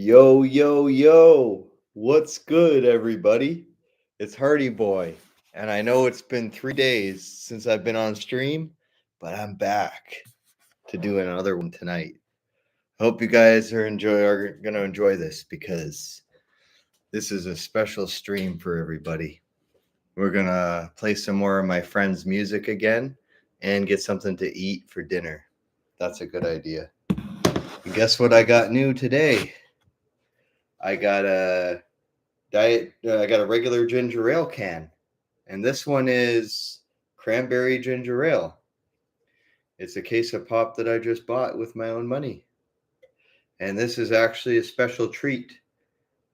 Yo, yo, yo. What's good, everybody? It's Hardy Boy. And I know it's been 3 days since I've been on stream, but I'm back to do another one tonight. Hope you guys are gonna enjoy this because this is a special stream for everybody. We're gonna play some more of my friends' music again and get something to eat for dinner. That's a good idea. And guess what I got new today? I got a I got a regular ginger ale can, and this one is cranberry ginger ale. It's a case of pop that I just bought with my own money, and this is actually a special treat.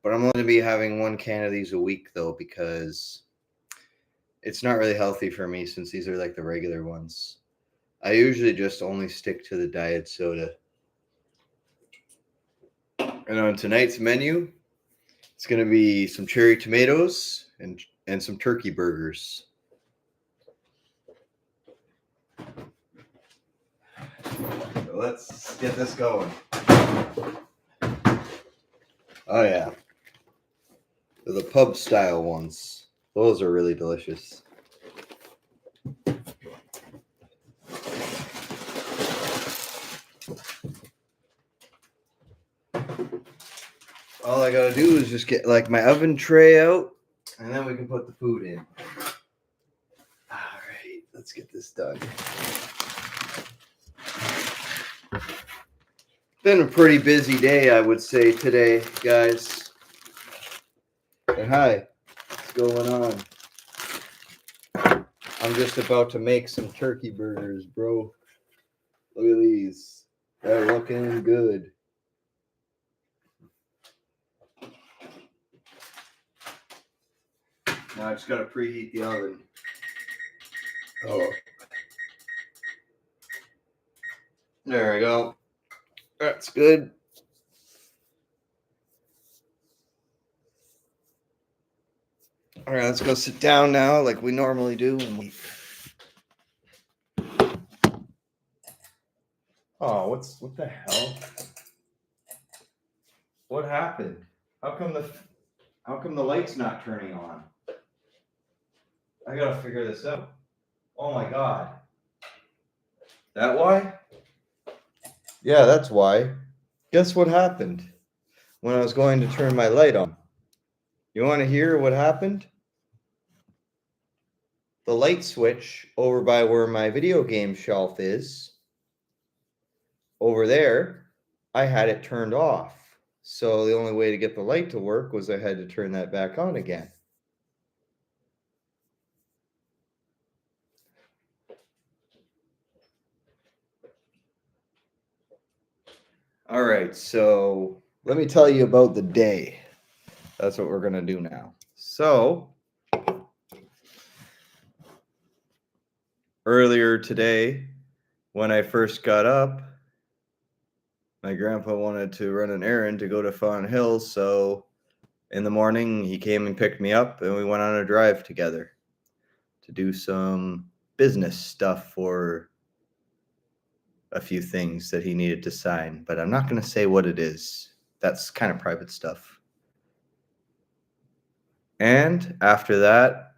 But I'm going to be having one can of these a week though, because it's not really healthy for me since these are like the regular ones. I usually just only stick to the diet soda. And on tonight's menu, it's going to be some cherry tomatoes and some turkey burgers. So let's get this going. Oh yeah, the pub style ones. Those are really delicious. All I gotta do is just get like my oven tray out, and then we can put the food in. All right, let's get this done. Been a pretty busy day, I would say, today, guys. And hi, what's going on? I'm just about to make some turkey burgers, bro. Look at these. They're looking good. Now I just gotta preheat the oven. Oh. There we go. That's good. All right, let's go sit down now like we normally do and wait. Oh, what the hell? What happened? How come the light's not turning on? I gotta figure this out. Oh my god. That why? Yeah, that's why. Guess what happened when I was going to turn my light on? You want to hear what happened? The light switch over by where my video game shelf is, over there, I had it turned off. So the only way to get the light to work was I had to turn that back on again. All right, so let me tell you about the day. That's what we're going to do now. So, earlier today, when I first got up, my grandpa wanted to run an errand to go to Fawn Hills. So, in the morning, he came and picked me up, and we went on a drive together to do some business stuff for a few things that he needed to sign, but I'm not going to say what it is. That's kind of private stuff. And after that,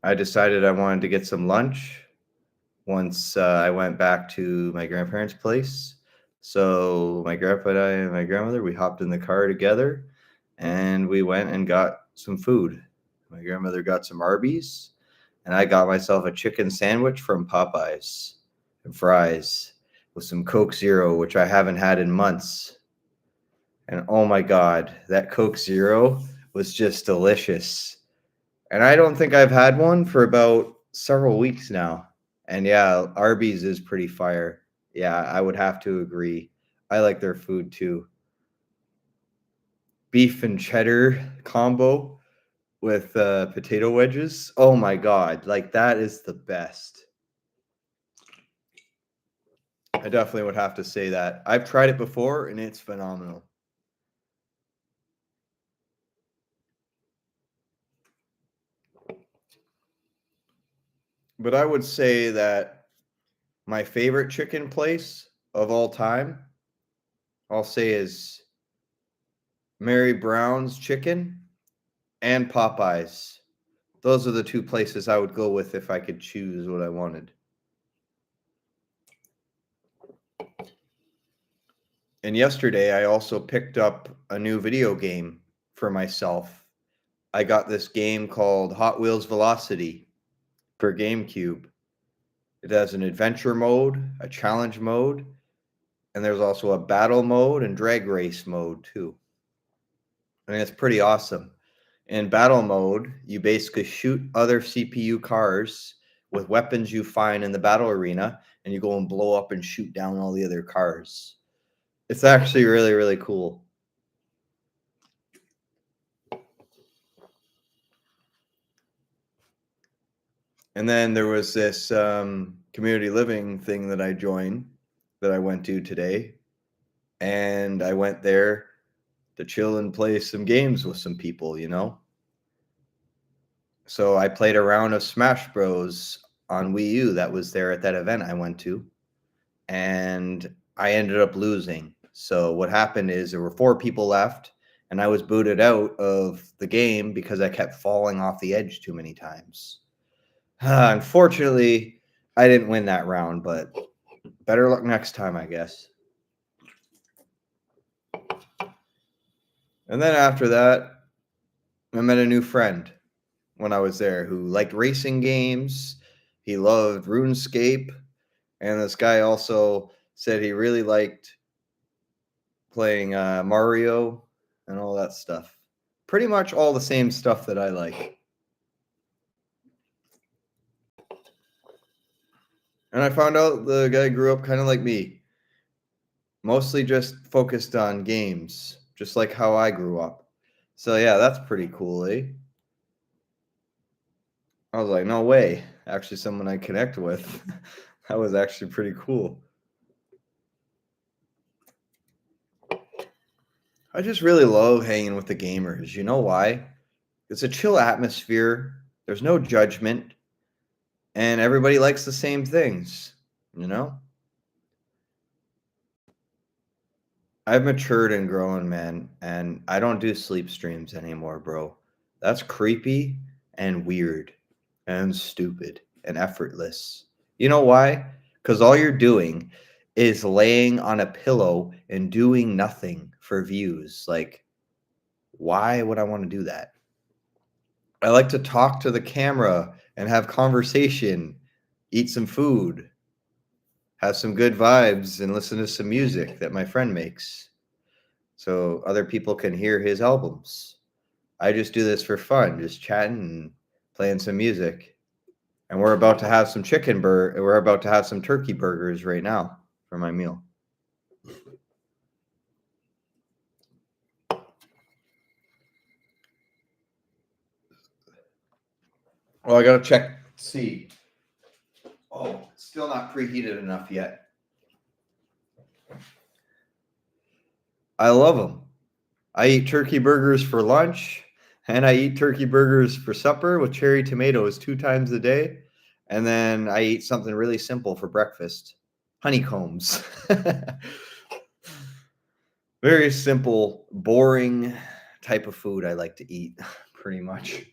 I decided I wanted to get some lunch once I went back to my grandparents' place. So my grandpa and I and my grandmother, we hopped in the car together and we went and got some food. My grandmother got some Arby's and I got myself a chicken sandwich from Popeyes and fries with some Coke Zero, which I haven't had in months. And oh my God, that Coke Zero was just delicious. And I don't think I've had one for about several weeks now. And yeah, Arby's is pretty fire. Yeah, I would have to agree. I like their food too. Beef and cheddar combo with potato wedges. Oh my God, like that is the best. I definitely would have to say that. I've tried it before and it's phenomenal. But I would say that my favorite chicken place of all time, I'll say is Mary Brown's Chicken, and Popeyes. Those are the two places I would go with if I could choose what I wanted. And yesterday, I also picked up a new video game for myself. I got this game called Hot Wheels Velocity for GameCube. It has an adventure mode, a challenge mode, and there's also a battle mode and drag race mode too. And it's pretty awesome. In battle mode, you basically shoot other CPU cars with weapons you find in the battle arena, and you go and blow up and shoot down all the other cars. It's actually really, really cool. And then there was this community living thing that I joined that I went to today. And I went there to chill and play some games with some people, you know? So I played a round of Smash Bros. On Wii U that was there at that event I went to. And I ended up losing. So what happened is there were 4 people left, and I was booted out of the game because I kept falling off the edge too many times. Unfortunately, I didn't win that round, but better luck next time, I guess. And then after that, I met a new friend when I was there who liked racing games. He loved RuneScape. And this guy also said he really liked playing Mario and all that stuff. Pretty much all the same stuff that I like. And I found out the guy grew up kind of like me. Mostly just focused on games, just like how I grew up. So yeah, that's pretty cool, eh? I was like, no way. Actually, someone I connect with. That was actually pretty cool. I just really love hanging with the gamers. You know why? It's a chill atmosphere. There's no judgment. And everybody likes the same things, you know? I've matured and grown, man, and I don't do sleep streams anymore, bro. That's creepy and weird and stupid and effortless. You know why? Because all you're doing is laying on a pillow and doing nothing for views. Like, why would I want to do that? I like to talk to the camera and have conversation, eat some food, have some good vibes, and listen to some music that my friend makes so other people can hear his albums. I just do this for fun, just chatting and playing some music. And we're about to have some we're about to have some turkey burgers right now for my meal. Well, I gotta check, see. Oh, it's still not preheated enough yet. I love them. I eat turkey burgers for lunch, and I eat turkey burgers for supper with cherry tomatoes 2 times a day. And then I eat something really simple for breakfast, honeycombs. Very simple, boring type of food I like to eat, pretty much.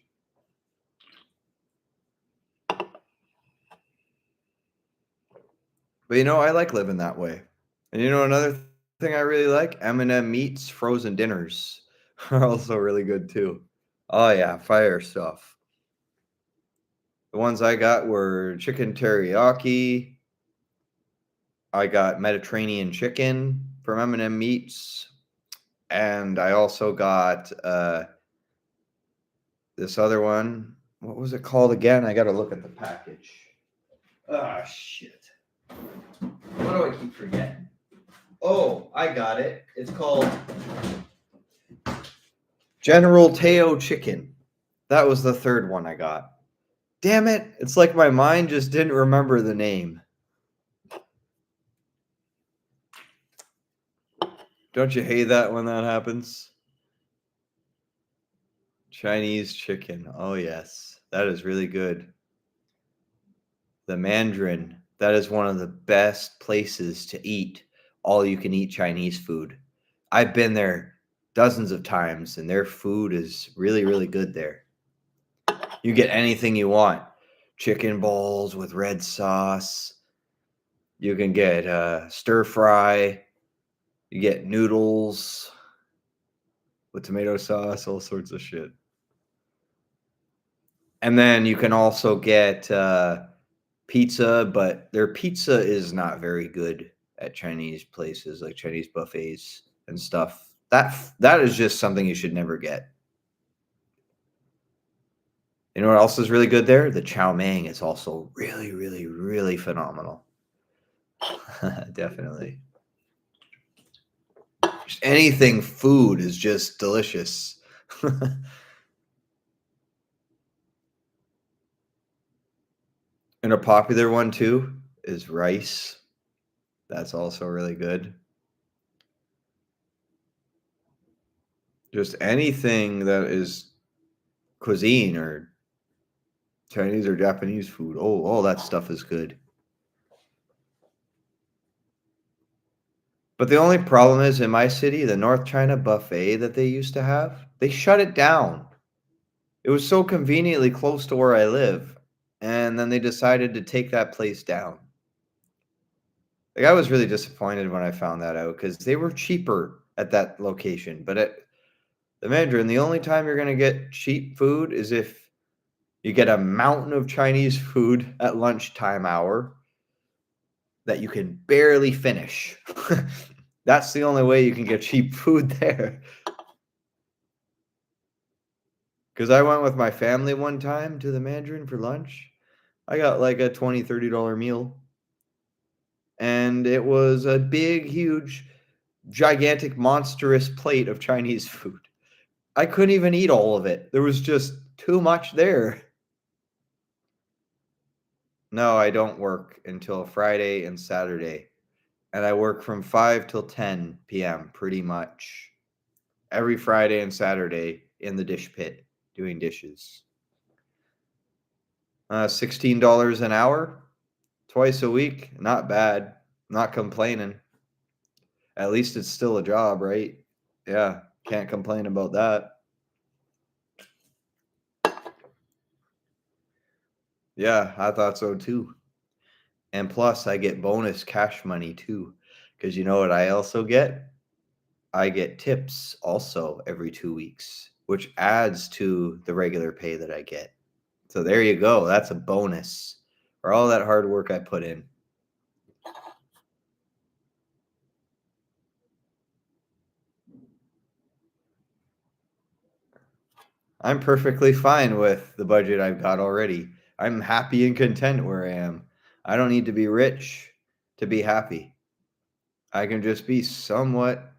But you know, I like living that way. And you know, another thing I really like, M&M Meats frozen dinners are also really good too. Oh yeah, fire stuff. The ones I got were chicken teriyaki. I got Mediterranean chicken from M&M Meats, and I also got this other one. What was it called again? I got to look at the package. Ah, shit. What do I keep forgetting? Oh, I got it. It's called General Teo Chicken. That was the third one I got. Damn it. It's like my mind just didn't remember the name. Don't you hate that when that happens? Chinese chicken. Oh, yes. That is really good. The Mandarin. That is one of the best places to eat all you can eat Chinese food. I've been there dozens of times, and their food is really, really good there. You get anything you want. Chicken balls with red sauce. You can get stir fry. You get noodles with tomato sauce, all sorts of shit. And then you can also get pizza, but their pizza is not very good at Chinese places, like Chinese buffets and stuff. That is just something you should never get. You know what else is really good there? The chow mein is also really, really, really phenomenal. Definitely. Just anything food is just delicious. And a popular one too is rice. That's also really good. Just anything that is cuisine or Chinese or Japanese food. Oh, all that stuff is good. But the only problem is in my city, the North China buffet that they used to have, they shut it down. It was so conveniently close to where I live, and then they decided to take that place down. Like, I was really disappointed when I found that out because they were cheaper at that location. But at the Mandarin, the only time you're gonna get cheap food is if you get a mountain of Chinese food at lunchtime hour that you can barely finish. That's the only way you can get cheap food there. Because I went with my family one time to the Mandarin for lunch. I got like a $20, $30 meal. And it was a big, huge, gigantic, monstrous plate of Chinese food. I couldn't even eat all of it. There was just too much there. No, I don't work until Friday and Saturday. And I work from 5 till 10 p.m. pretty much every Friday and Saturday in the dish pit doing dishes. $16 an hour, twice a week. Not bad. Not complaining. At least it's still a job, right? Yeah, can't complain about that. Yeah, I thought so too. And plus, I get bonus cash money too. Because you know what I also get? I get tips also every 2 weeks, which adds to the regular pay that I get. So there you go. That's a bonus for all that hard work I put in. I'm perfectly fine with the budget I've got already. I'm happy and content where I am. I don't need to be rich to be happy. I can just be somewhat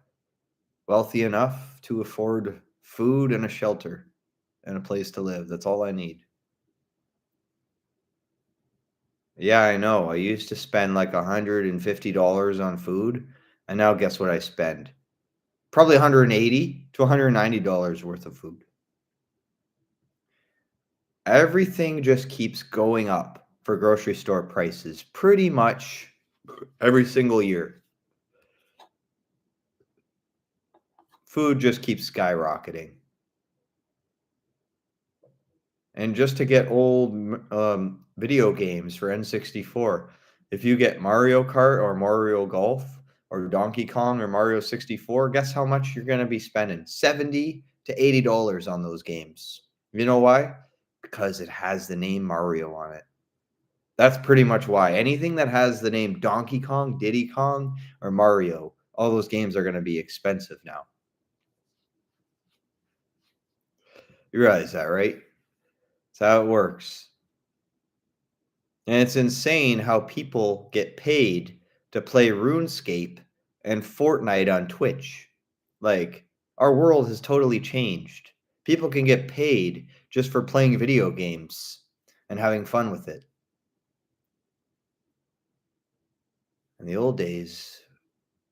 wealthy enough to afford food and a shelter and a place to live. That's all I need. Yeah, I know. I used to spend like $150 on food, and now guess what I spend? Probably 180 to $190 worth of food. Everything just keeps going up for grocery store prices pretty much every single year. Food just keeps skyrocketing. And just to get old video games for N64, if you get Mario Kart or Mario Golf or Donkey Kong or Mario 64, guess how much you're going to be spending? $70 to $80 on those games. You know why? Because it has the name Mario on it. That's pretty much why. Anything that has the name Donkey Kong, Diddy Kong, or Mario, all those games are going to be expensive now. You realize that, right? That's how it works. And it's insane how people get paid to play RuneScape and Fortnite on Twitch. Like, our world has totally changed. People can get paid just for playing video games and having fun with it. In the old days,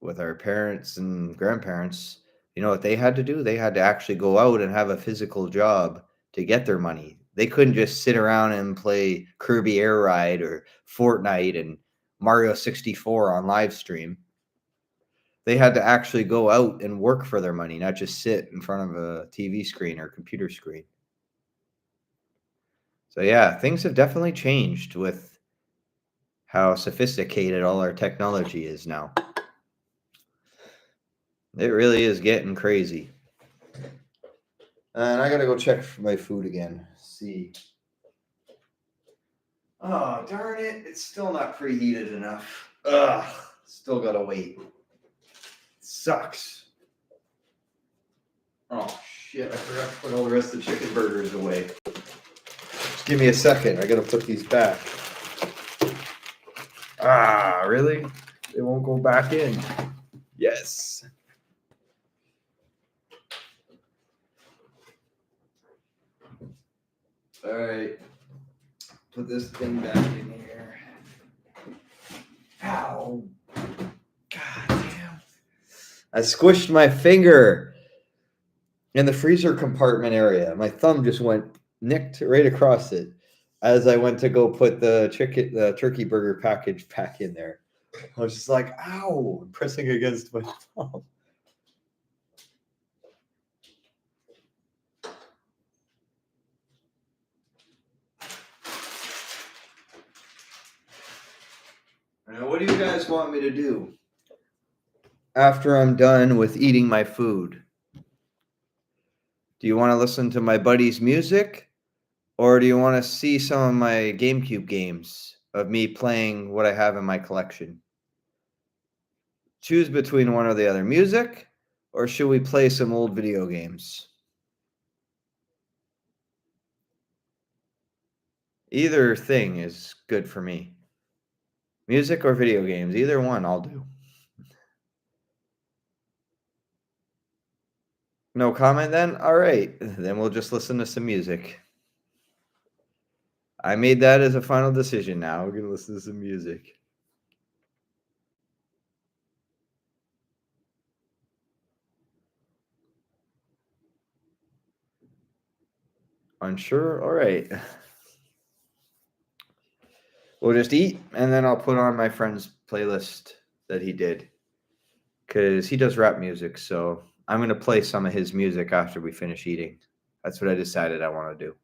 with our parents and grandparents, you know what they had to do? They had to actually go out and have a physical job to get their money. They couldn't just sit around and play Kirby Air Ride or Fortnite and Mario 64 on live stream. They had to actually go out and work for their money, not just sit in front of a TV screen or computer screen. So yeah, things have definitely changed with how sophisticated all our technology is now. It really is getting crazy. And I gotta go check for my food again. See. Oh, darn it. It's still not preheated enough. Ugh. Still gotta wait. Sucks. Oh, shit. I forgot to put all the rest of the chicken burgers away. Just give me a second. I gotta put these back. Ah, really? They won't go back in. Yes. All right. Put this thing back in here. Ow. God damn. I squished my finger in the freezer compartment area. My thumb just nicked right across it as I went to go put the turkey burger package back in there. I was just like, ow, pressing against my thumb. Now, what do you guys want me to do after I'm done with eating my food? Do you want to listen to my buddy's music? Or do you want to see some of my GameCube games of me playing what I have in my collection? Choose between one or the other. Music, or should we play some old video games? Either thing is good for me. Music or video games, either one I'll do. No comment then? All right, then we'll just listen to some music. I made that as a final decision now. We're going to listen to some music. Unsure? All right. We'll just eat, and then I'll put on my friend's playlist that he did. Because he does rap music, so I'm going to play some of his music after we finish eating. That's what I decided I want to do.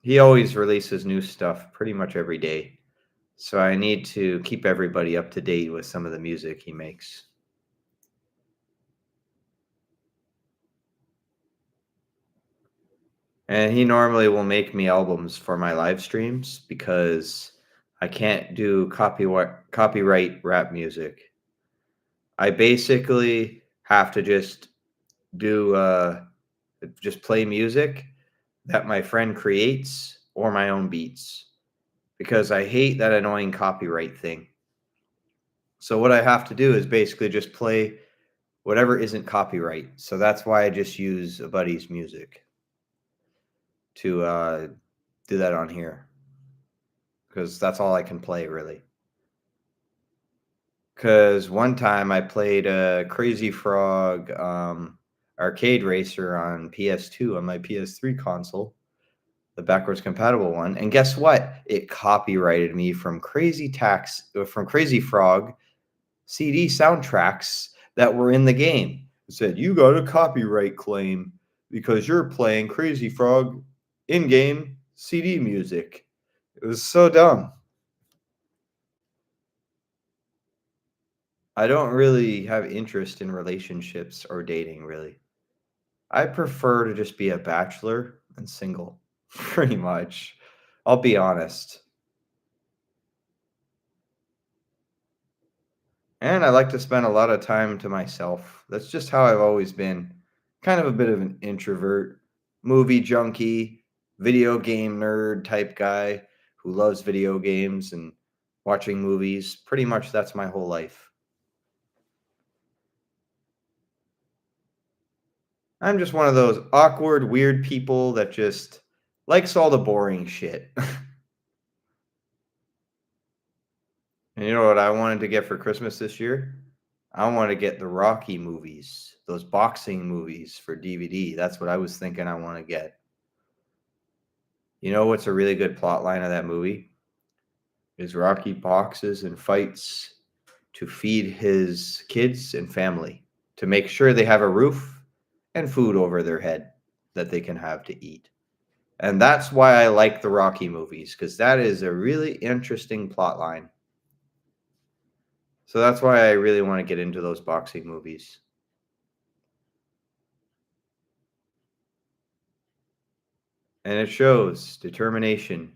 He always releases new stuff pretty much every day. So I need to keep everybody up to date with some of the music he makes. And he normally will make me albums for my live streams because I can't do copyright rap music. I basically have to just just play music that my friend creates or my own beats because I hate that annoying copyright thing. So what I have to do is basically just play whatever isn't copyright. So that's why I just use a buddy's music to do that on here because that's all I can play really. Because one time I played a Crazy Frog arcade racer on PS2 on my PS3 console, the backwards compatible one. And guess what? It copyrighted me from Crazy Frog CD soundtracks that were in the game. It said, you got a copyright claim because you're playing Crazy Frog in-game CD music. It was so dumb. I don't really have interest in relationships or dating, really. I prefer to just be a bachelor and single, pretty much. I'll be honest. And I like to spend a lot of time to myself. That's just how I've always been. Kind of a bit of an introvert, movie junkie, video game nerd type guy who loves video games and watching movies. Pretty much that's my whole life. I'm just one of those awkward, weird people that just likes all the boring shit. And you know what I wanted to get for Christmas this year? I want to get the Rocky movies, those boxing movies for DVD. That's what I was thinking I want to get. You know what's a really good plot line of that movie? is Rocky boxes and fights to feed his kids and family, to make sure they have a roof and food over their head that they can have to eat. And that's why I like the Rocky movies, because that is a really interesting plot line. So that's why I really want to get into those boxing movies. And it shows determination,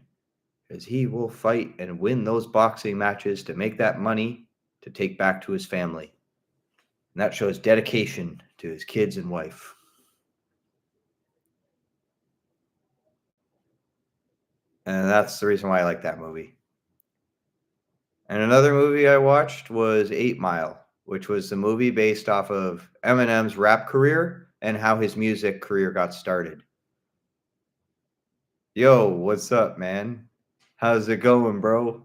as he will fight and win those boxing matches to make that money to take back to his family. And that shows dedication to his kids and wife. And that's the reason why I like that movie. And another movie I watched was 8 Mile, which was the movie based off of Eminem's rap career and how his music career got started. Yo, what's up, man? How's it going, bro?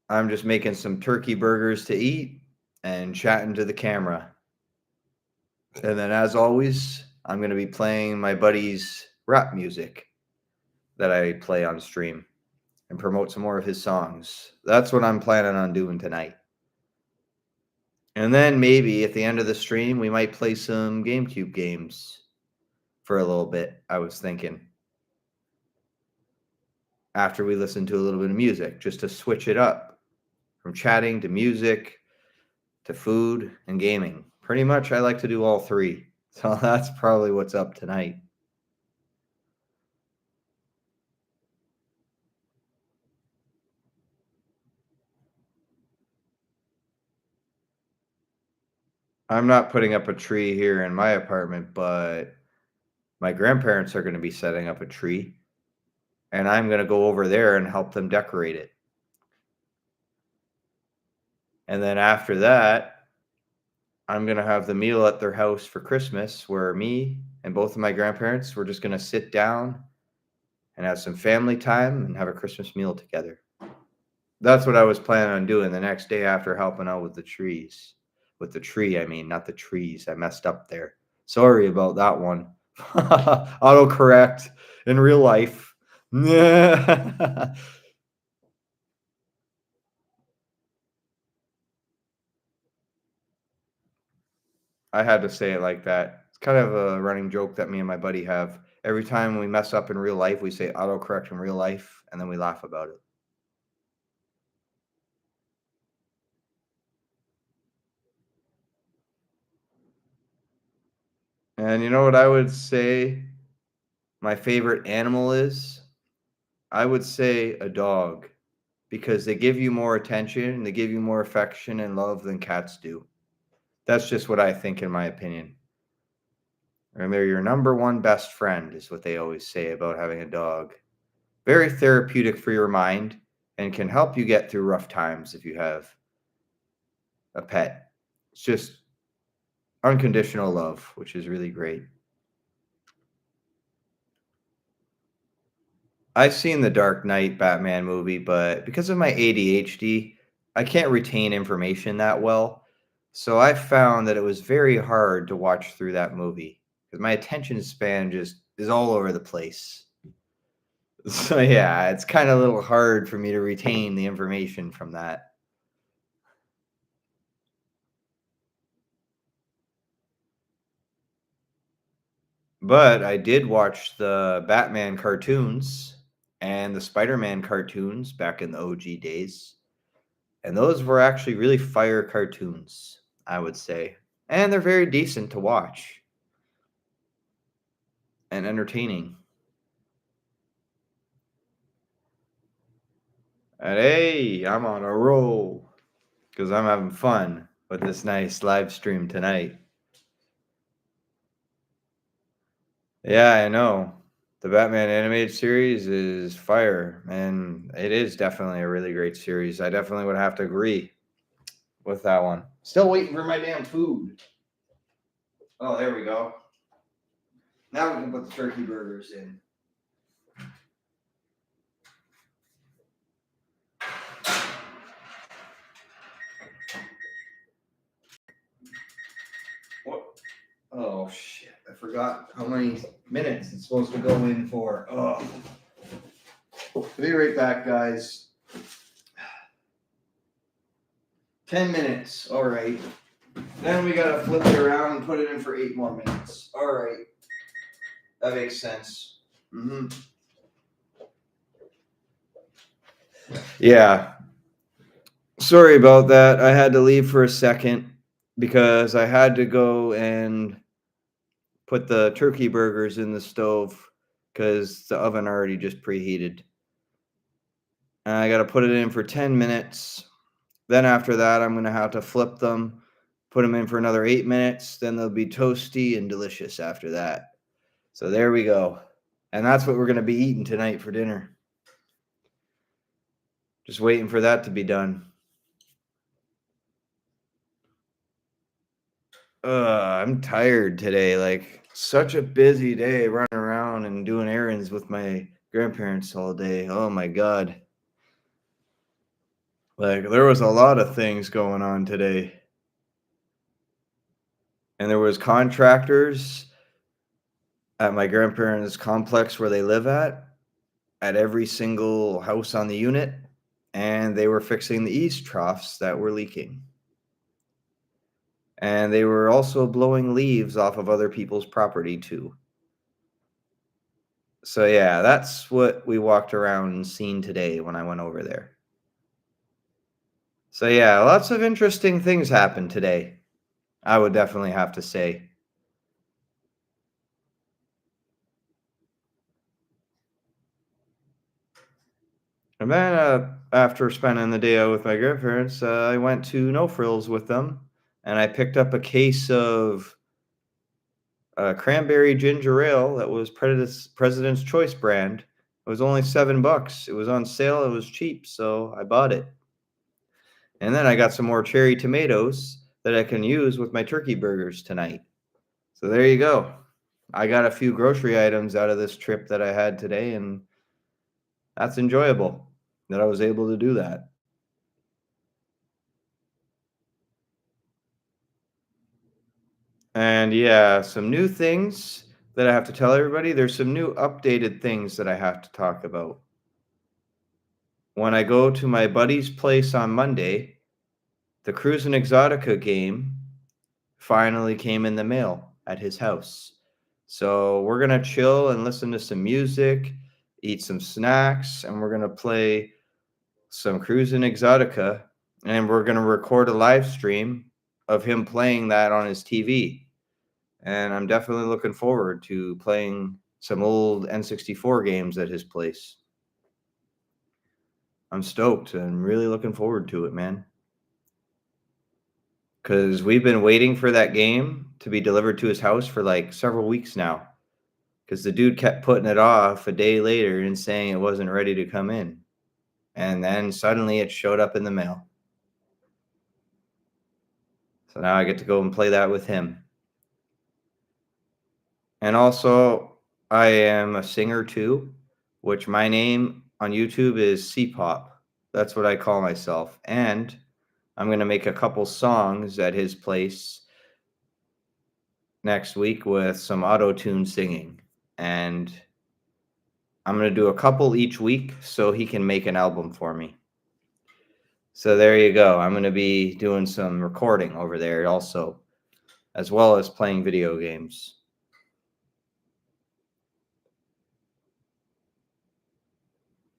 I'm just making some turkey burgers to eat and chatting to the camera. And then, as always, I'm going to be playing my buddy's rap music that I play on stream and promote some more of his songs. That's what I'm planning on doing tonight. And then maybe at the end of the stream, we might play some GameCube games for a little bit, I was thinking. After we listen to a little bit of music, just to switch it up from chatting to music to food and gaming. Pretty much I like to do all three. So that's probably what's up tonight. I'm not putting up a tree here in my apartment, but my grandparents are going to be setting up a tree, and I'm going to go over there and help them decorate it. And then after that, I'm going to have the meal at their house for Christmas, where me and both of my grandparents, we're just going to sit down and have some family time and have a Christmas meal together. That's what I was planning on doing the next day after helping out with the trees. With the tree, I mean, not the trees. I messed up there. Sorry about that one. Autocorrect in real life. I had to say it like that. It's kind of a running joke that me and my buddy have. Every time we mess up in real life, we say autocorrect in real life, and then we laugh about it. And you know what I would say my favorite animal is? I would say a dog, because they give you more attention, they give you more affection and love than cats do. That's just what I think, in my opinion. And they're your number one best friend, is what they always say about having a dog. Very therapeutic for your mind and can help you get through rough times if you have a pet. It's just unconditional love, which is really great. I've seen the Dark Knight Batman movie, but because of my ADHD, I can't retain information that well. So I found that it was very hard to watch through that movie because my attention span just is all over the place. So yeah, it's kind of a little hard for me to retain the information from that. But I did watch the Batman cartoons and the Spider-Man cartoons back in the OG days. And those were actually really fire cartoons, I would say. And they're very decent to watch and entertaining. And hey, I'm on a roll because I'm having fun with this nice live stream tonight. Yeah, I know. The Batman animated series is fire, and it is definitely a really great series. I definitely would have to agree with that one. Still waiting for my damn food. Oh, there we go. Now we can put the turkey burgers in. What? Oh, shit. I forgot how many minutes it's supposed to go in for. Oh. Be right back, guys. 10 minutes. All right. Then we gotta flip it around and put it in for 8 more minutes. All right. That makes sense. Yeah. Sorry about that. I had to leave for a second because I had to go and put the turkey burgers in the stove because the oven already just preheated. And I got to put it in for 10 minutes. Then after that, I'm going to have to flip them, put them in for another 8 minutes. Then they'll be toasty and delicious after that. So there we go. And that's what we're going to be eating tonight for dinner. Just waiting for that to be done. I'm tired today. Like, such a busy day running around and doing errands with my grandparents all day. Oh my God. Like, there was a lot of things going on today. And there was contractors at my grandparents' complex where they live at every single house on the unit, and they were fixing the eaves troughs that were leaking. And they were also blowing leaves off of other people's property too. So yeah, that's what we walked around and seen today when I went over there. So yeah, lots of interesting things happened today, I would definitely have to say. And then after spending the day out with my grandparents, I went to No Frills with them, and I picked up a case of cranberry ginger ale that was President's Choice brand. It was only $7. It was on sale. It was cheap, so I bought it. And then I got some more cherry tomatoes that I can use with my turkey burgers tonight. So there you go. I got a few grocery items out of this trip that I had today, and that's enjoyable that I was able to do that. And yeah, some new things that I have to tell everybody. There's some new updated things that I have to talk about. When I go to my buddy's place on Monday, the Cruisin' Exotica game finally came in the mail at his house. So we're going to chill and listen to some music, eat some snacks, and we're going to play some Cruisin' Exotica. And we're going to record a live stream of him playing that on his TV. And I'm definitely looking forward to playing some old N64 games at his place. I'm stoked and really looking forward to it, man. Because we've been waiting for that game to be delivered to his house for like several weeks now. Because the dude kept putting it off a day later and saying it wasn't ready to come in. And then suddenly it showed up in the mail. So now I get to go and play that with him. And also, I am a singer too, which my name on YouTube is C-Pop. That's what I call myself. And I'm going to make a couple songs at his place next week with some auto-tune singing. And I'm going to do a couple each week so he can make an album for me. So there you go. I'm going to be doing some recording over there also, as well as playing video games.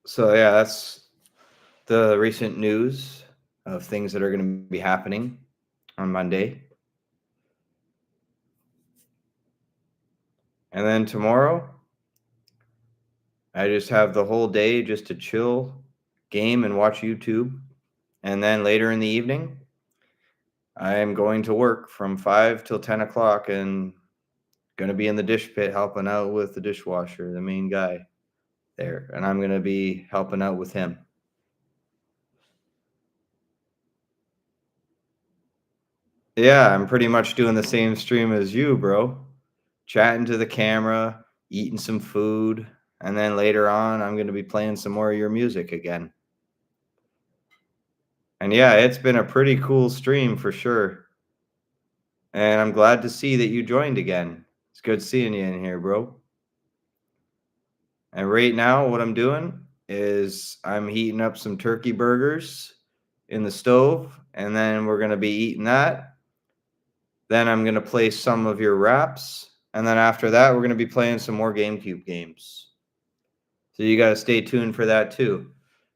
So yeah, that's the recent news of things that are going to be happening on Monday. And then tomorrow, I just have the whole day just to chill, game, and watch YouTube. And then later in the evening, I am going to work from 5 till 10 o'clock and going to be in the dish pit helping out with the dishwasher, the main guy there. And I'm going to be helping out with him. Yeah, I'm pretty much doing the same stream as you, bro. Chatting to the camera, eating some food, and then later on, I'm going to be playing some more of your music again. And yeah, it's been a pretty cool stream for sure. And I'm glad to see that you joined again. It's good seeing you in here, bro. And right now, what I'm doing is I'm heating up some turkey burgers in the stove, and then we're gonna be eating that. Then I'm gonna play some of your raps, and then after that, we're gonna be playing some more GameCube games. So you gotta stay tuned for that too,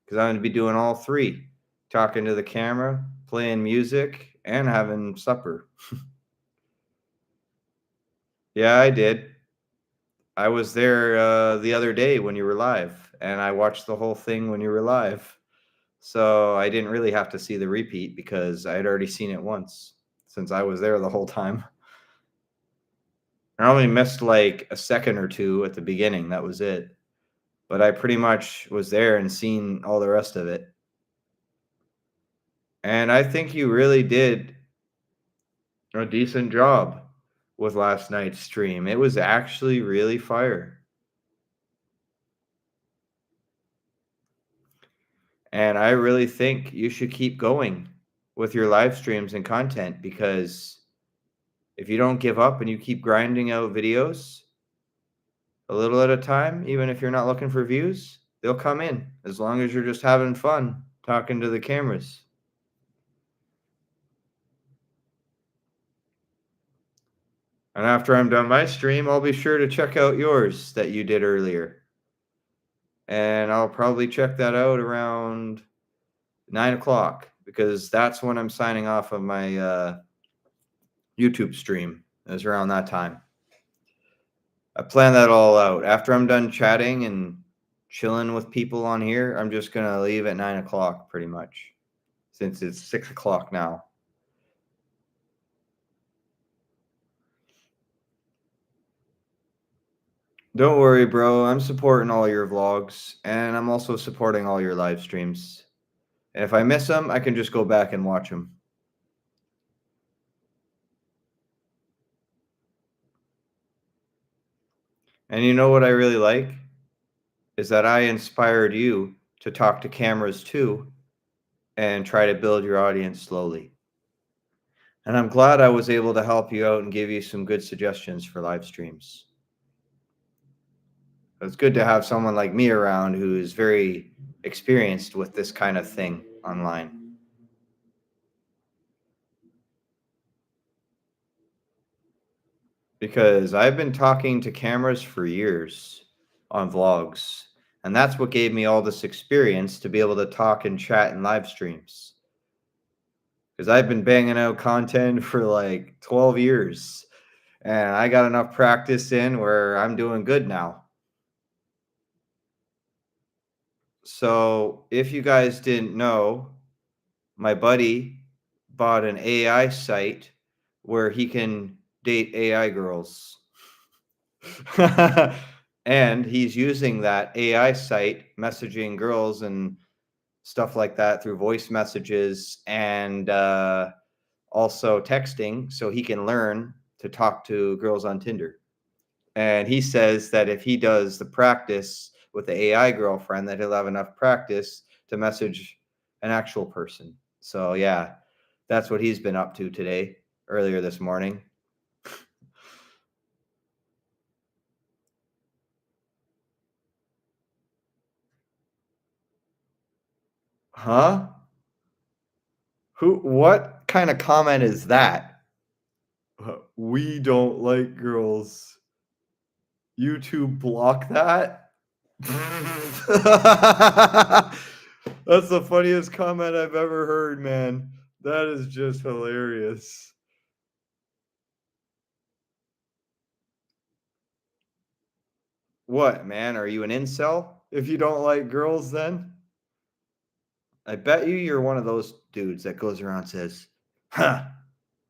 because I'm gonna be doing all three: talking to the camera, playing music, and having supper. Yeah, I did. I was there the other day when you were live, and I watched the whole thing when you were live. So I didn't really have to see the repeat because I had already seen it once since I was there the whole time. I only missed like a second or two at the beginning. That was it. But I pretty much was there and seen all the rest of it. And I think you really did a decent job with last night's stream. It was actually really fire. And I really think you should keep going with your live streams and content, because if you don't give up and you keep grinding out videos a little at a time, even if you're not looking for views, they'll come in as long as you're just having fun talking to the cameras. And after I'm done my stream, I'll be sure to check out yours that you did earlier. And I'll probably check that out around 9 o'clock, because that's when I'm signing off of my YouTube stream. It was around that time. I plan that all out. After I'm done chatting and chilling with people on here, I'm just going to leave at 9 o'clock pretty much, since it's 6 o'clock now. Don't worry, bro. I'm supporting all your vlogs, and I'm also supporting all your live streams. And if I miss them, I can just go back and watch them. And you know what I really like? Is that I inspired you to talk to cameras too and try to build your audience slowly. And I'm glad I was able to help you out and give you some good suggestions for live streams. It's good to have someone like me around who is very experienced with this kind of thing online. Because I've been talking to cameras for years on vlogs, and that's what gave me all this experience to be able to talk and chat in live streams. Because I've been banging out content for like 12 years, and I got enough practice in where I'm doing good now. So if you guys didn't know, my buddy bought an AI site where he can date AI girls. And he's using that AI site, messaging girls and stuff like that through voice messages and also texting, so he can learn to talk to girls on Tinder. And he says that if he does the practice with the AI girlfriend, that he'll have enough practice to message an actual person. So yeah, that's what he's been up to today, earlier this morning. Huh? What kind of comment is that? We don't like girls. YouTube block that? That's the funniest comment I've ever heard, man. That is just hilarious. What, man? Are you an incel if you don't like girls then? I bet you're one of those dudes that goes around and says, huh,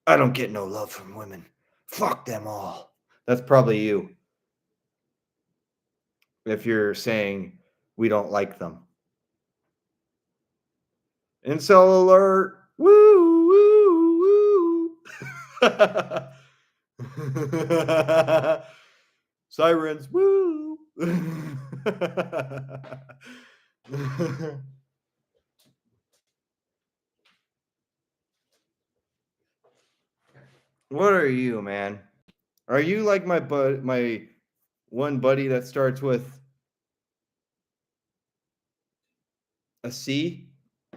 I don't get no love from women. Fuck them all. That's probably you. If you're saying we don't like them. Incel alert. Woo, woo, woo. Sirens. Woo. What are you, man? Are you like my one buddy that starts with a C?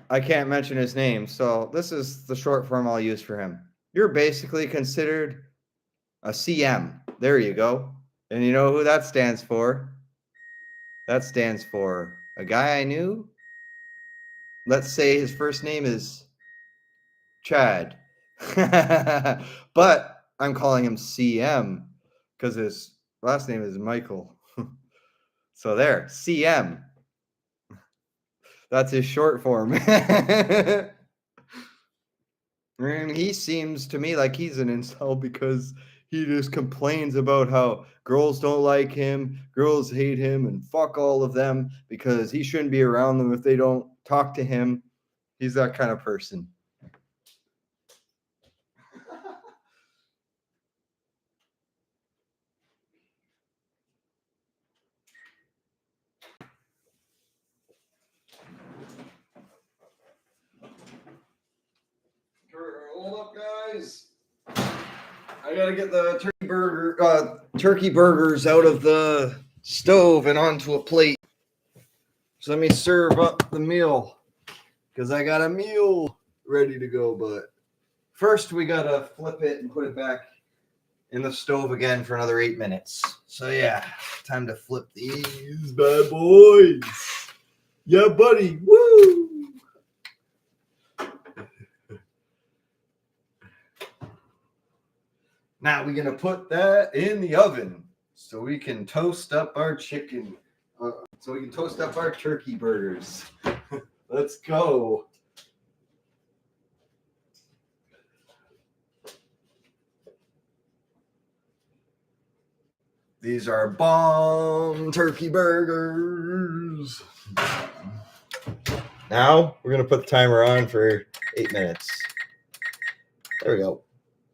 I can't mention his name, so this is the short form I'll use for him. You're basically considered a CM. There you go. And you know who that stands for? That stands for a guy I knew. Let's say his first name is Chad. But I'm calling him CM because his last name is Michael. So there, CM. That's his short form. And he seems to me like he's an incel because he just complains about how girls don't like him, girls hate him, and fuck all of them because he shouldn't be around them if they don't talk to him. He's that kind of person. Hold up, guys. I gotta get the turkey burgers out of the stove and onto a plate. So let me serve up the meal because I got a meal ready to go. But first, we gotta flip it and put it back in the stove again for another 8 minutes. So yeah, time to flip these bad boys. Yeah, buddy. Woo! Now we're gonna put that in the oven so we can toast up our chicken. So we can toast up our turkey burgers. Let's go. These are bomb turkey burgers. Now we're gonna put the timer on for 8 minutes. There we go.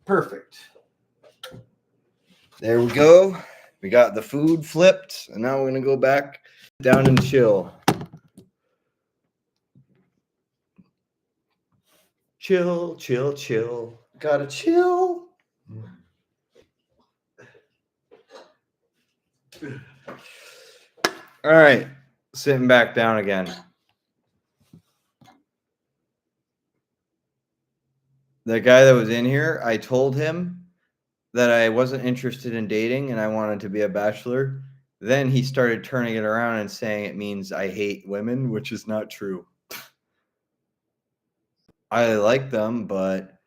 Perfect. There we go. We got the food flipped, and now we're gonna go back down and chill. Chill, chill, chill. Gotta chill. All right, sitting back down again. The guy that was in here, I told him that I wasn't interested in dating and I wanted to be a bachelor. Then he started turning it around and saying it means I hate women, which is not true. I like them, but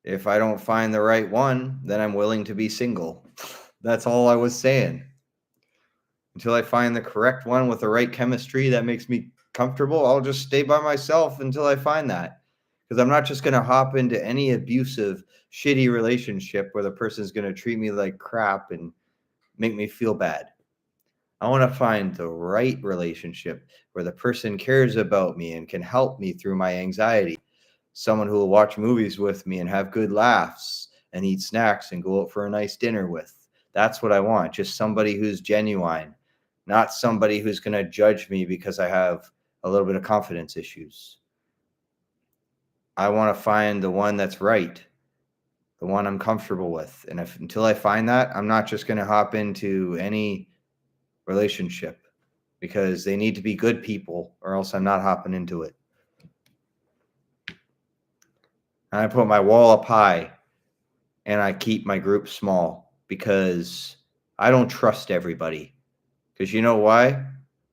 if I don't find the right one, then I'm willing to be single. That's all I was saying. Until I find the correct one with the right chemistry that makes me comfortable, I'll just stay by myself until I find that. Because I'm not just going to hop into any abusive, shitty relationship where the person's going to treat me like crap and make me feel bad. I want to find the right relationship where the person cares about me and can help me through my anxiety. Someone who will watch movies with me and have good laughs and eat snacks and go out for a nice dinner with. That's what I want. Just somebody who's genuine, not somebody who's going to judge me because I have a little bit of confidence issues. I want to find the one that's right, the one I'm comfortable with. And until I find that, I'm not just going to hop into any relationship because they need to be good people or else I'm not hopping into it. And I put my wall up high and I keep my group small because I don't trust everybody. Because you know why?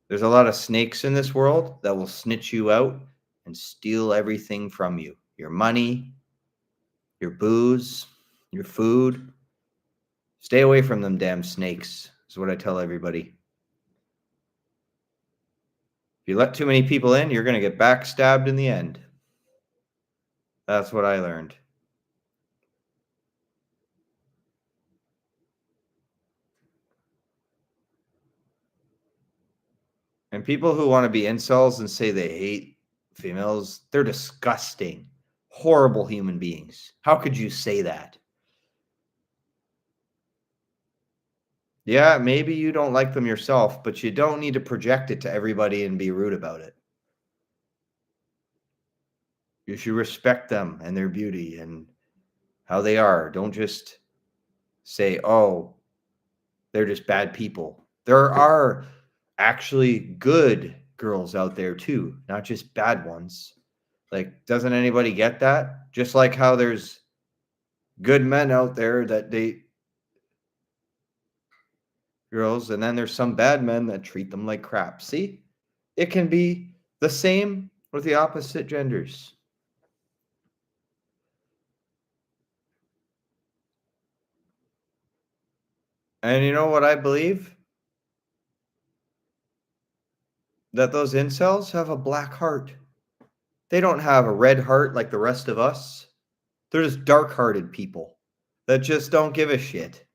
There's a lot of snakes in this world that will snitch you out and steal everything from you. Your money, your booze, your food. Stay away from them damn snakes, is what I tell everybody. If you let too many people in, you're going to get backstabbed in the end. That's what I learned. And people who want to be incels and say they hate females, they're disgusting, horrible human beings. How could you say that? Yeah, maybe you don't like them yourself, but you don't need to project it to everybody and be rude about it. You should respect them and their beauty and how they are. Don't just say, oh, they're just bad people. There are actually good girls out there too, not just bad ones. Like, doesn't anybody get that? Just like how there's good men out there that date girls, and then there's some bad men that treat them like crap. See? It can be the same with the opposite genders. And you know what I believe? That those incels have a black heart. They don't have a red heart like the rest of us. They're just dark-hearted people that just don't give a shit.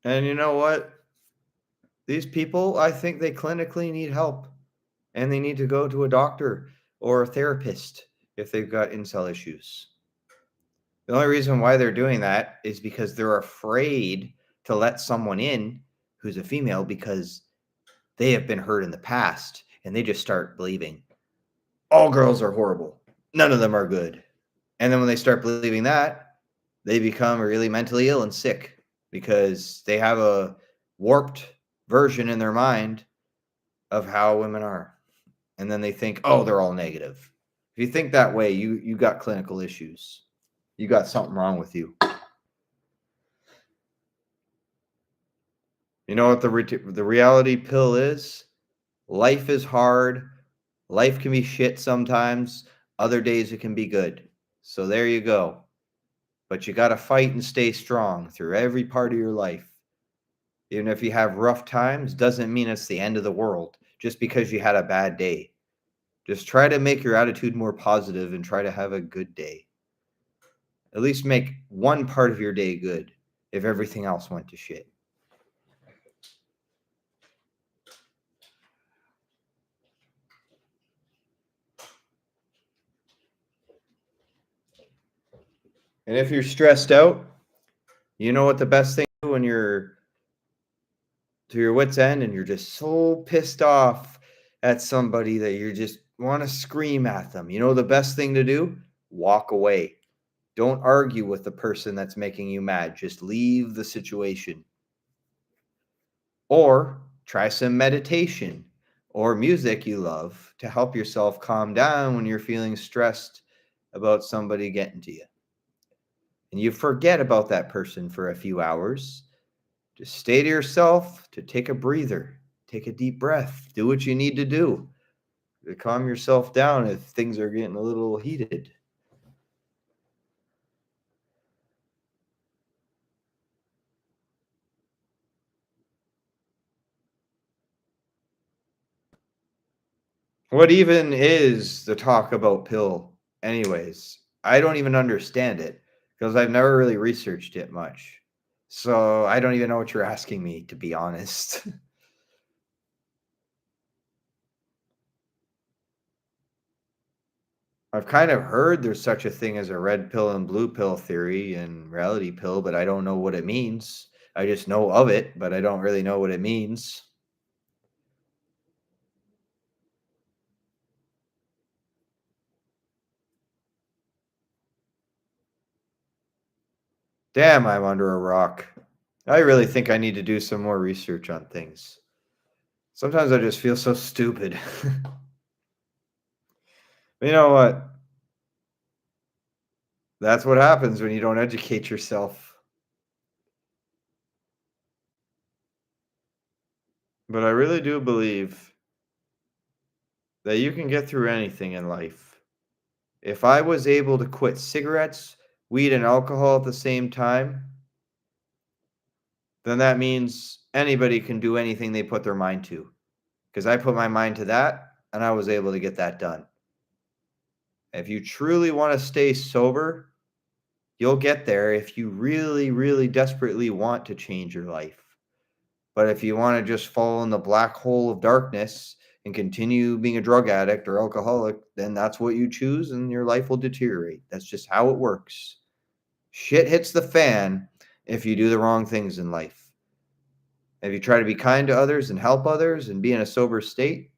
And you know what? These people, I think they clinically need help and they need to go to a doctor or a therapist if they've got incel issues. The only reason why they're doing that is because they're afraid to let someone in who's a female because they have been hurt in the past and they just start believing all girls are horrible. None of them are good. And then when they start believing that, they become really mentally ill and sick because they have a warped version in their mind of how women are. And then they think, oh, they're all negative. If you think that way, you got clinical issues. You got something wrong with you. You know what the reality pill is? Life is hard. Life can be shit sometimes. Other days it can be good. So there you go. But you got to fight and stay strong through every part of your life. Even if you have rough times, doesn't mean it's the end of the world just because you had a bad day. Just try to make your attitude more positive and try to have a good day. At least make one part of your day good if everything else went to shit. And if you're stressed out, you know what the best thing to do when you're to your wits' end and you're just so pissed off at somebody that you just want to scream at them. You know the best thing to do? Walk away. Don't argue with the person that's making you mad. Just leave the situation. Or try some meditation or music you love to help yourself calm down when you're feeling stressed about somebody getting to you. And you forget about that person for a few hours. Just stay to yourself to take a breather, take a deep breath, do what you need to do to calm yourself down if things are getting a little heated. What even is the talk about pill, anyways? I don't even understand it because I've never really researched it much. So I don't even know what you're asking me, to be honest. I've kind of heard there's such a thing as a red pill and blue pill theory and reality pill, but I don't know what it means. I just know of it, but I don't really know what it means. Damn, I'm under a rock. I really think I need to do some more research on things. Sometimes I just feel so stupid. But you know what? That's what happens when you don't educate yourself. But I really do believe that you can get through anything in life. If I was able to quit cigarettes, weed, and alcohol at the same time, then that means anybody can do anything they put their mind to. Because I put my mind to that and I was able to get that done. If you truly want to stay sober, you'll get there if you really, really desperately want to change your life. But if you want to just fall in the black hole of darkness and continue being a drug addict or alcoholic, then that's what you choose and your life will deteriorate. That's just how it works. Shit hits the fan if you do the wrong things in life. If you try to be kind to others and help others and be in a sober state,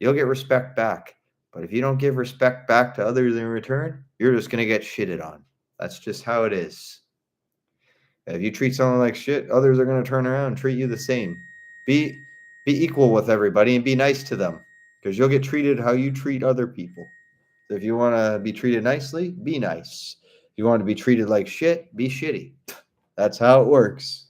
you'll get respect back. But if you don't give respect back to others in return, you're just going to get shitted on. That's just how it is. If you treat someone like shit, others are going to turn around and treat you the same. Be be equal with everybody and be nice to them because you'll get treated how you treat other people. So if you want to be treated nicely, be nice. If you want to be treated like shit, be shitty. That's how it works.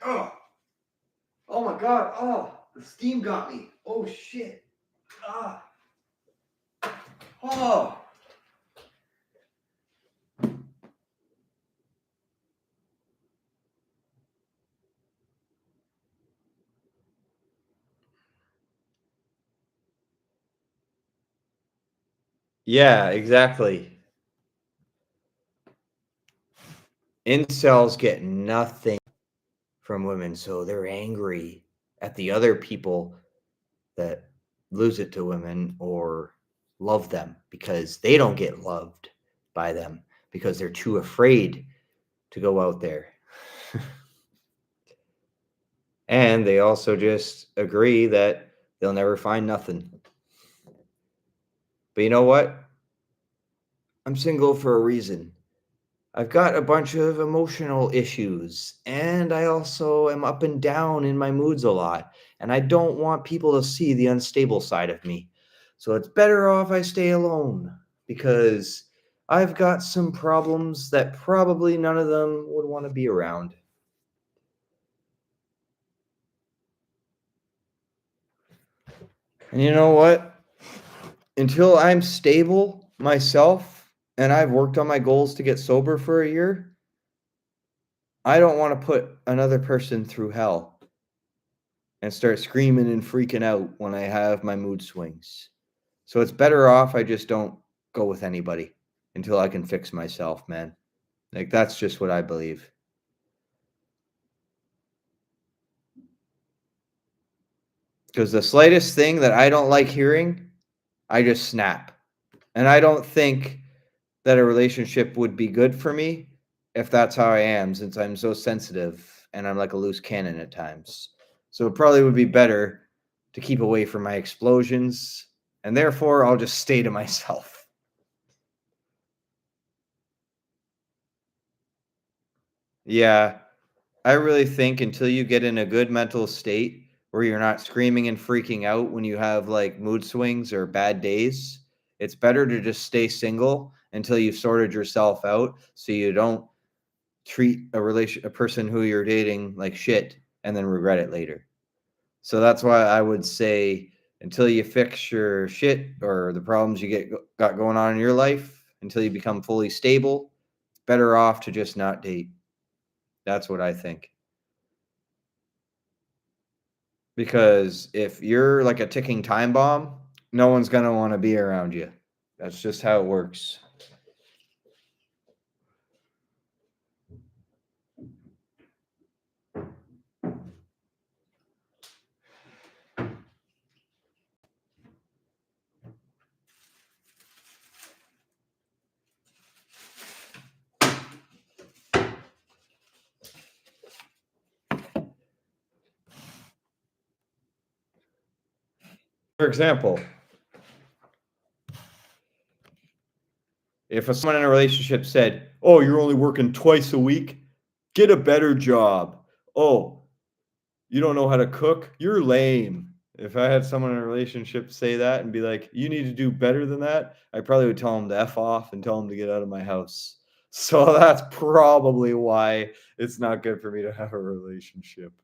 Oh, oh my god. Oh, the steam got me. Oh shit. Ah. Oh. Yeah, exactly. Incels get nothing from women, so they're angry at the other people that lose it to women or love them because they don't get loved by them because they're too afraid to go out there. And they also just agree that they'll never find nothing. But you know what? I'm single for a reason. I've got a bunch of emotional issues, and I also am up and down in my moods a lot, and I don't want people to see the unstable side of me. So it's better off I stay alone because I've got some problems that probably none of them would want to be around. And you know what? Until I'm stable myself and I've worked on my goals to get sober for a year, I don't want to put another person through hell and start screaming and freaking out when I have my mood swings. So it's better off I just don't go with anybody until I can fix myself, man. Like that's just what I believe. Because the slightest thing that I don't like hearing, I just snap. And I don't think that a relationship would be good for me if that's how I am, since I'm so sensitive and I'm like a loose cannon at times. So it probably would be better to keep away from my explosions, and therefore I'll just stay to myself. Yeah, I really think until you get in a good mental state where you're not screaming and freaking out when you have like mood swings or bad days, it's better to just stay single until you've sorted yourself out so you don't treat a person who you're dating like shit and then regret it later. So that's why I would say until you fix your shit or the problems you got going on in your life, until you become fully stable, it's better off to just not date. That's what I think. Because if you're like a ticking time bomb, no one's going to want to be around you. That's just how it works. For example, if someone in a relationship said, "Oh, you're only working twice a week, get a better job." "Oh, you don't know how to cook? You're lame." If I had someone in a relationship say that and be like, "You need to do better than that," I probably would tell them to F off and tell them to get out of my house. So that's probably why it's not good for me to have a relationship.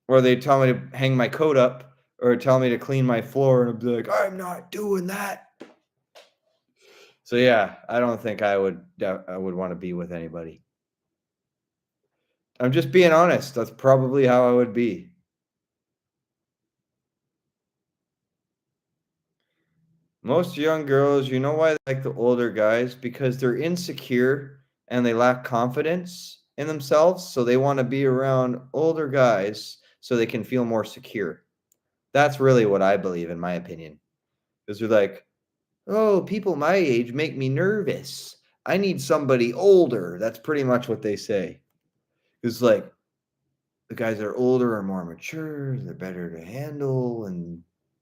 Or they tell me to hang my coat up or tell me to clean my floor and I'd be like, "I'm not doing that." So yeah, I don't think I would want to be with anybody. I'm just being honest. That's probably how I would be. Most young girls, you know why they like the older guys? Because they're insecure and they lack confidence in themselves. So they want to be around older guys so they can feel more secure. That's really what I believe, in my opinion. Because they're like, oh, people my age make me nervous. I need somebody older. That's pretty much what they say. It's like the guys that are older are more mature, they're better to handle, and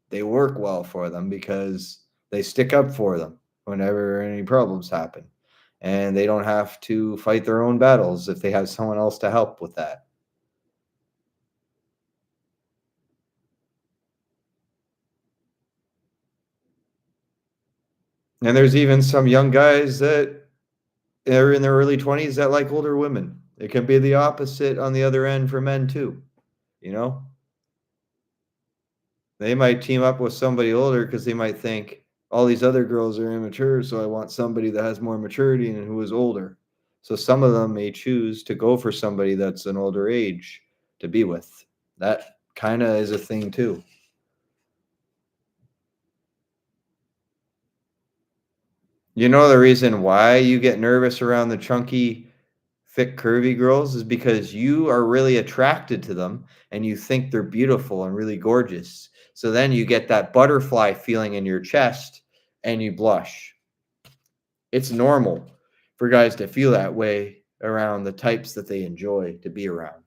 they work well for them because they stick up for them whenever any problems happen. And they don't have to fight their own battles if they have someone else to help with that. And there's even some young guys that are in their early 20s that like older women. It can be the opposite on the other end for men too, you know? They might team up with somebody older because they might think all these other girls are immature, so I want somebody that has more maturity and who is older. So some of them may choose to go for somebody that's an older age to be with. That kind of is a thing too. You know the reason why you get nervous around the chunky, thick, curvy girls is because you are really attracted to them and you think they're beautiful and really gorgeous. So then you get that butterfly feeling in your chest and you blush. It's normal for guys to feel that way around the types that they enjoy to be around.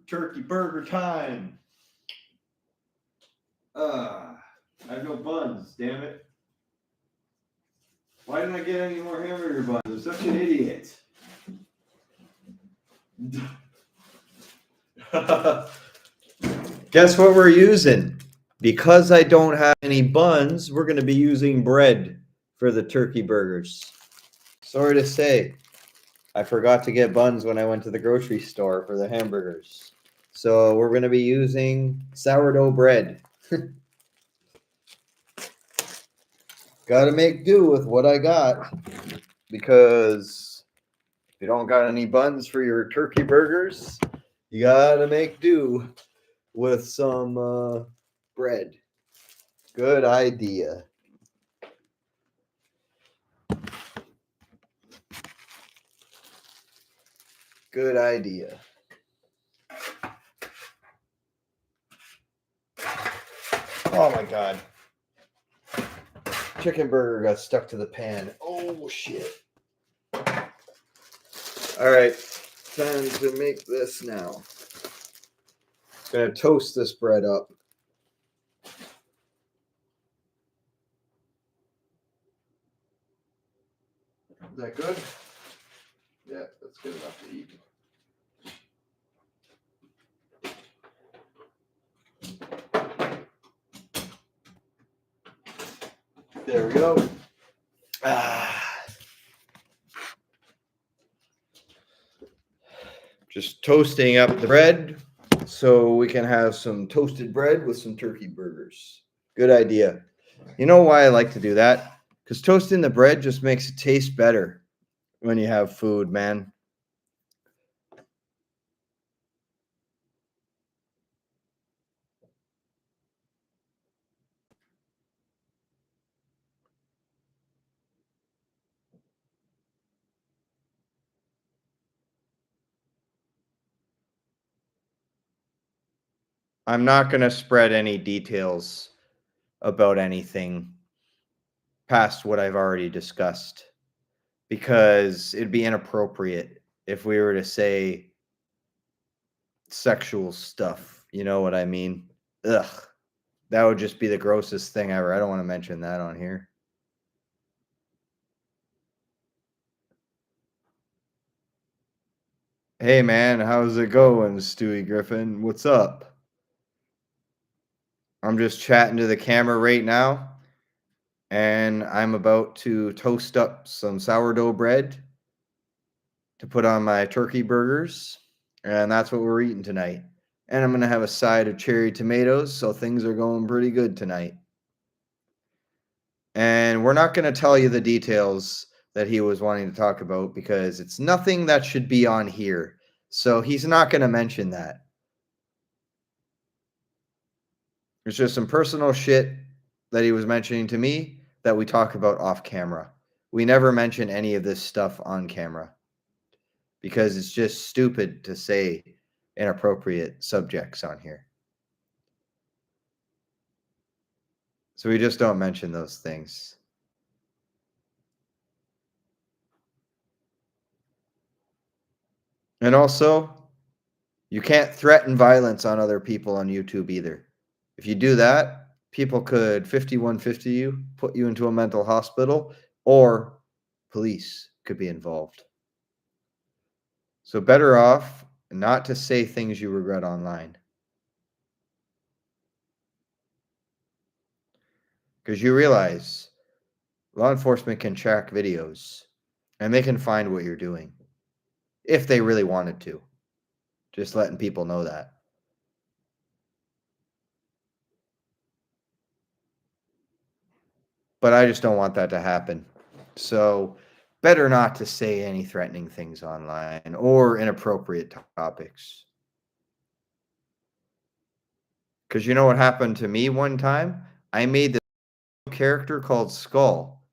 Turkey burger time. I have no buns, damn it. Why didn't I get any more hamburger buns? I'm such an idiot. Guess what we're using? Because I don't have any buns, we're going to be using bread for the turkey burgers. Sorry to say, I forgot to get buns when I went to the grocery store for the hamburgers. So we're going to be using sourdough bread. Got to make do with what I got because if you don't got any buns for your turkey burgers, you got to make do with some bread. Good idea. Good idea. Oh my God. Chicken burger got stuck to the pan. Oh shit. All right. Time to make this now. Gonna toast this bread up. Is that good? Yeah, that's good enough to eat. There we go. Just toasting up the bread so we can have some toasted bread with some turkey burgers. Good idea. You know why I like to do that? Because toasting the bread just makes it taste better when you have food, man. I'm not going to spread any details about anything past what I've already discussed because it'd be inappropriate if we were to say sexual stuff. You know what I mean? Ugh. That would just be the grossest thing ever. I don't want to mention that on here. Hey man, how's it going, Stewie Griffin? What's up? I'm just chatting to the camera right now, and I'm about to toast up some sourdough bread to put on my turkey burgers, and that's what we're eating tonight. And I'm going to have a side of cherry tomatoes, so things are going pretty good tonight. And we're not going to tell you the details that he was wanting to talk about because it's nothing that should be on here. So he's not going to mention that. It's just some personal shit that he was mentioning to me that we talk about off camera. We never mention any of this stuff on camera. because it's just stupid to say inappropriate subjects on here. So we just don't mention those things. And also, you can't threaten violence on other people on YouTube either. If you do that, people could 5150 you, put you into a mental hospital, or police could be involved. So better off not to say things you regret online. Because you realize law enforcement can track videos and they can find what you're doing if they really wanted to. Just letting people know that. But I just don't want that to happen. So better not to say any threatening things online or inappropriate topics. Because you know what happened to me one time? I made this character called Skull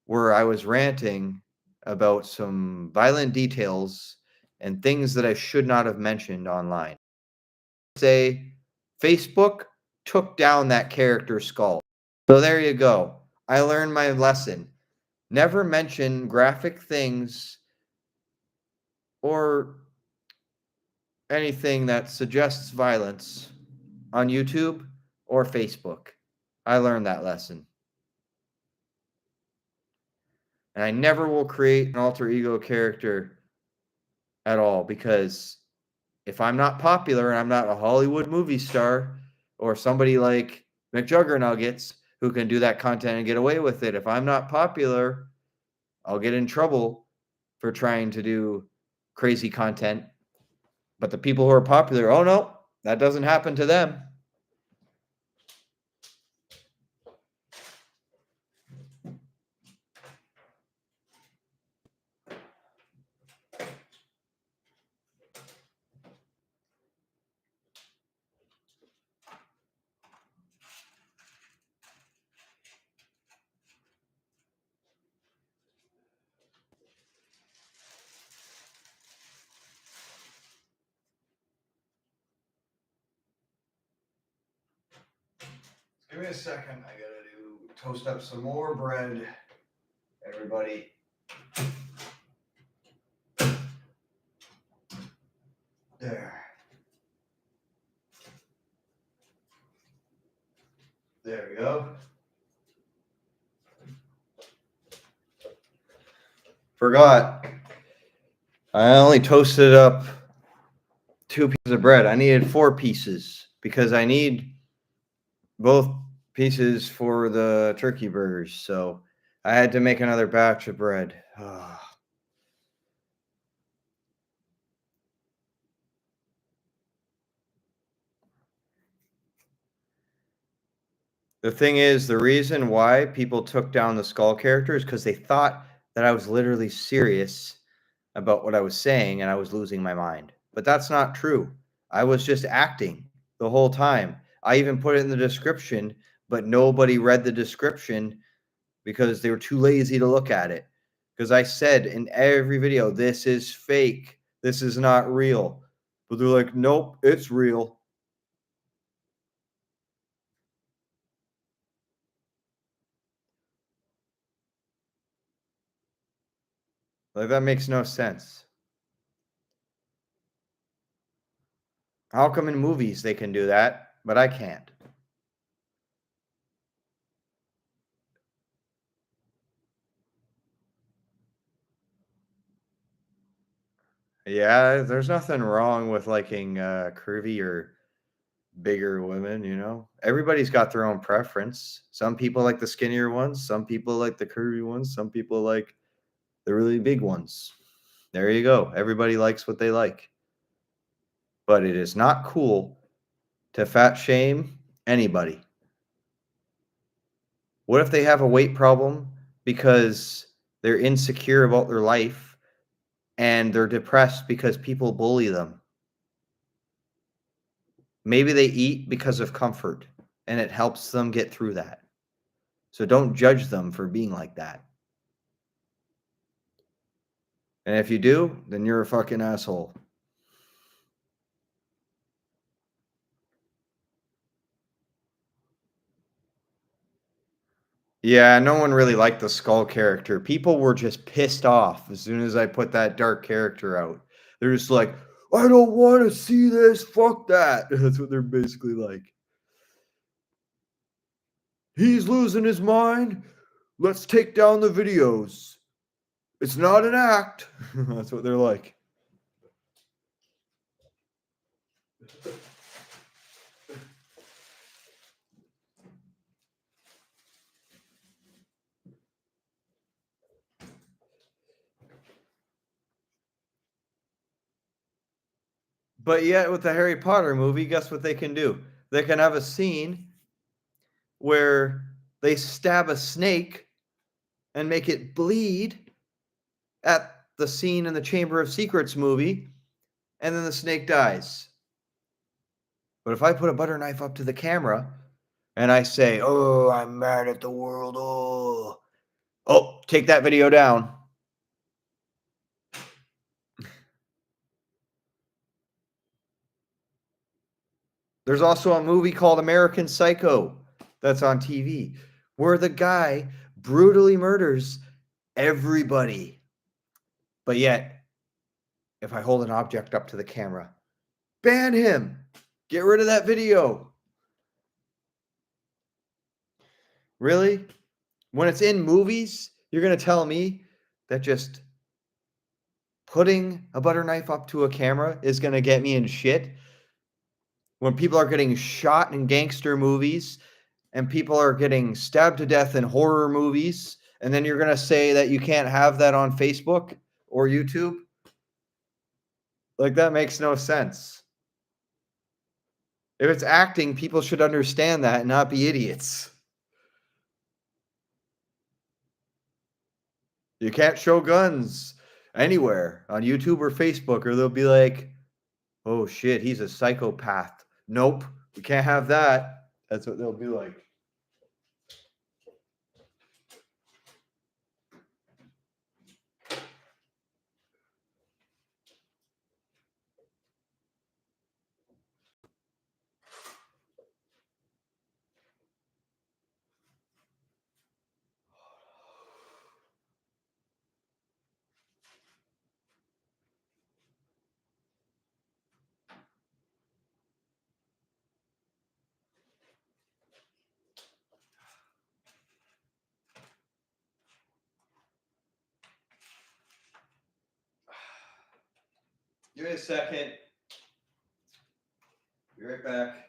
where I was ranting about some violent details and things that I should not have mentioned online. Say Facebook took down that character Skull. So there you go. I learned my lesson. Never mention graphic things or anything that suggests violence on YouTube or Facebook. I learned that lesson. And I never will create an alter ego character at all because if I'm not popular and I'm not a Hollywood movie star or somebody like McJuggernuggets who can do that content and get away with it, if I'm not popular, I'll get in trouble for trying to do crazy content. But the people who are popular, oh no, that doesn't happen to them. Give me a second. I gotta toast up some more bread, everybody. There. There we go. Forgot. I only toasted up 2 pieces of bread. I needed 4 pieces because I need both pieces for the turkey burgers. So I had to make another batch of bread. The thing is, the reason why people took down the Skull character is because they thought that I was literally serious about what I was saying and I was losing my mind. But that's not true. I was just acting the whole time. I even put it in the description, but nobody read the description because they were too lazy to look at it. Because I said in every video, this is fake. This is not real. But they're like, nope, it's real. Like, that makes no sense. How come in movies they can do that, but I can't? Yeah, there's nothing wrong with liking curvy or bigger women, you know? Everybody's got their own preference. Some people like the skinnier ones, some people like the curvy ones, some people like the really big ones. There you go. Everybody likes what they like. But it is not cool to fat shame anybody. What if they have a weight problem because they're insecure about their life and they're depressed because people bully them? Maybe they eat because of comfort and it helps them get through that. So don't judge them for being like that. And if you do, then you're a fucking asshole. Yeah, no one really liked the Skull character. People were just pissed off as soon as I put that dark character out. They're just like, I don't want to see this. Fuck that. That's what they're basically like. He's losing his mind. Let's take down the videos. It's not an act. That's what they're like. But yet, with the Harry Potter movie, guess what they can do? They can have a scene where they stab a snake and make it bleed at the scene in the Chamber of Secrets movie, and then the snake dies. But if I put a butter knife up to the camera and I say, "Oh, I'm mad at the world. Oh, take that video down." There's also a movie called American Psycho that's on TV where the guy brutally murders everybody. But yet, if I hold an object up to the camera, ban him. Get rid of that video. Really? When it's in movies, you're going to tell me that just putting a butter knife up to a camera is going to get me in shit? When people are getting shot in gangster movies and people are getting stabbed to death in horror movies, and then you're going to say that you can't have that on Facebook or YouTube? Like, that makes no sense. If it's acting, people should understand that and not be idiots. You can't show guns anywhere on YouTube or Facebook, or they'll be like, oh shit, he's a psychopath. Nope, we can't have that. That's what they'll be like. Give me a second. Be right back.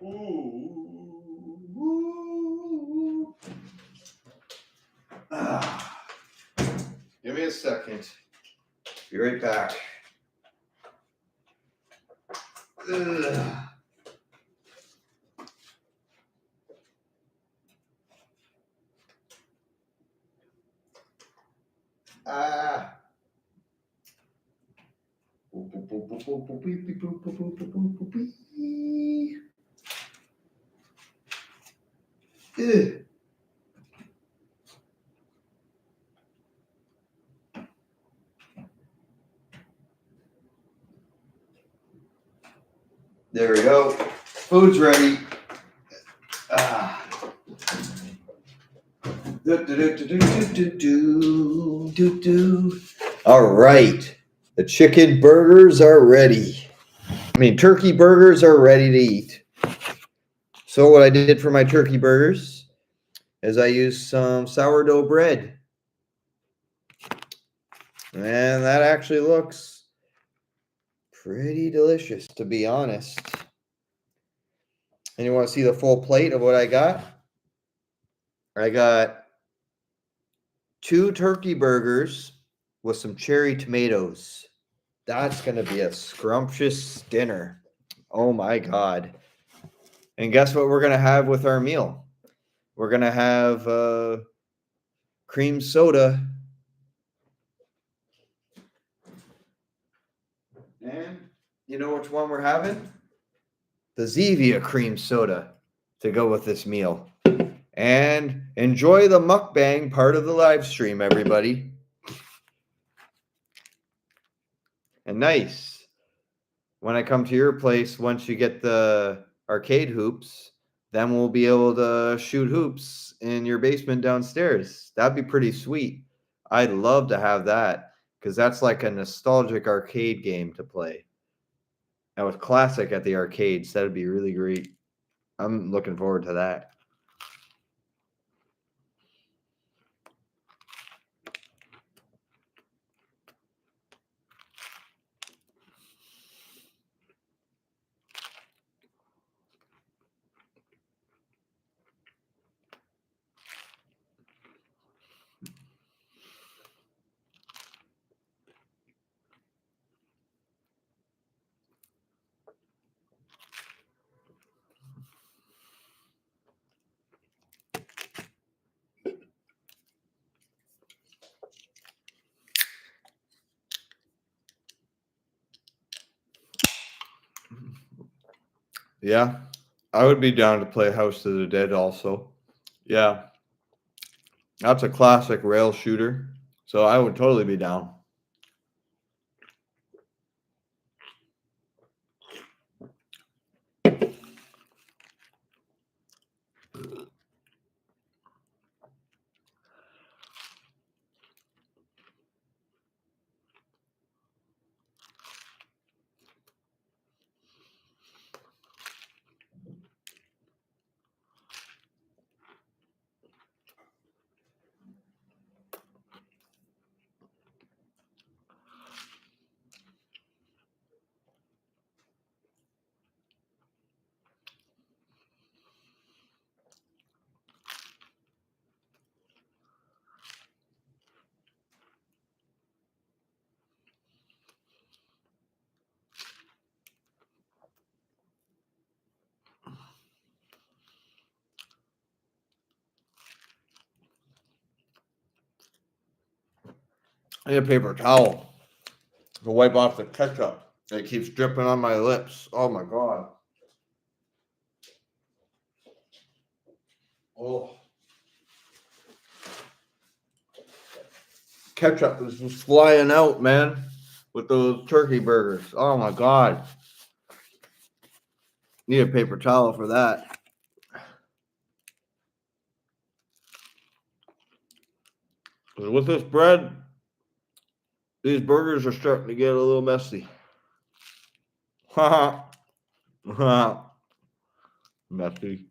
Ooh. Give me a second. Be right back. Ugh. Ah. Ugh. There we go. Food's ready. Ah. All right. The chicken burgers are ready. Turkey burgers are ready to eat. So what I did for my turkey burgers is I used some sourdough bread. And that actually looks pretty delicious, to be honest. And you want to see the full plate of what I got? I got 2 turkey burgers with some cherry tomatoes. That's going to be a scrumptious dinner. Oh my God. And guess what we're going to have with our meal? We're going to have cream soda. And you know which one we're having? The Zevia cream soda to go with this meal. And enjoy the mukbang part of the live stream, everybody. And nice. When I come to your place, once you get the arcade hoops, then we'll be able to shoot hoops in your basement downstairs. That'd be pretty sweet. I'd love to have that because that's like a nostalgic arcade game to play. That was classic at the arcades. That'd be really great. I'm looking forward to that. Yeah, I would be down to play House of the Dead also. Yeah, that's a classic rail shooter. So I would totally be down. I need a paper towel to wipe off the ketchup. It keeps dripping on my lips. Oh my God. Oh. Ketchup is just flying out, man, with those turkey burgers. Oh my God. Need a paper towel for that. With this bread, these burgers are starting to get a little messy. Ha ha. Messy.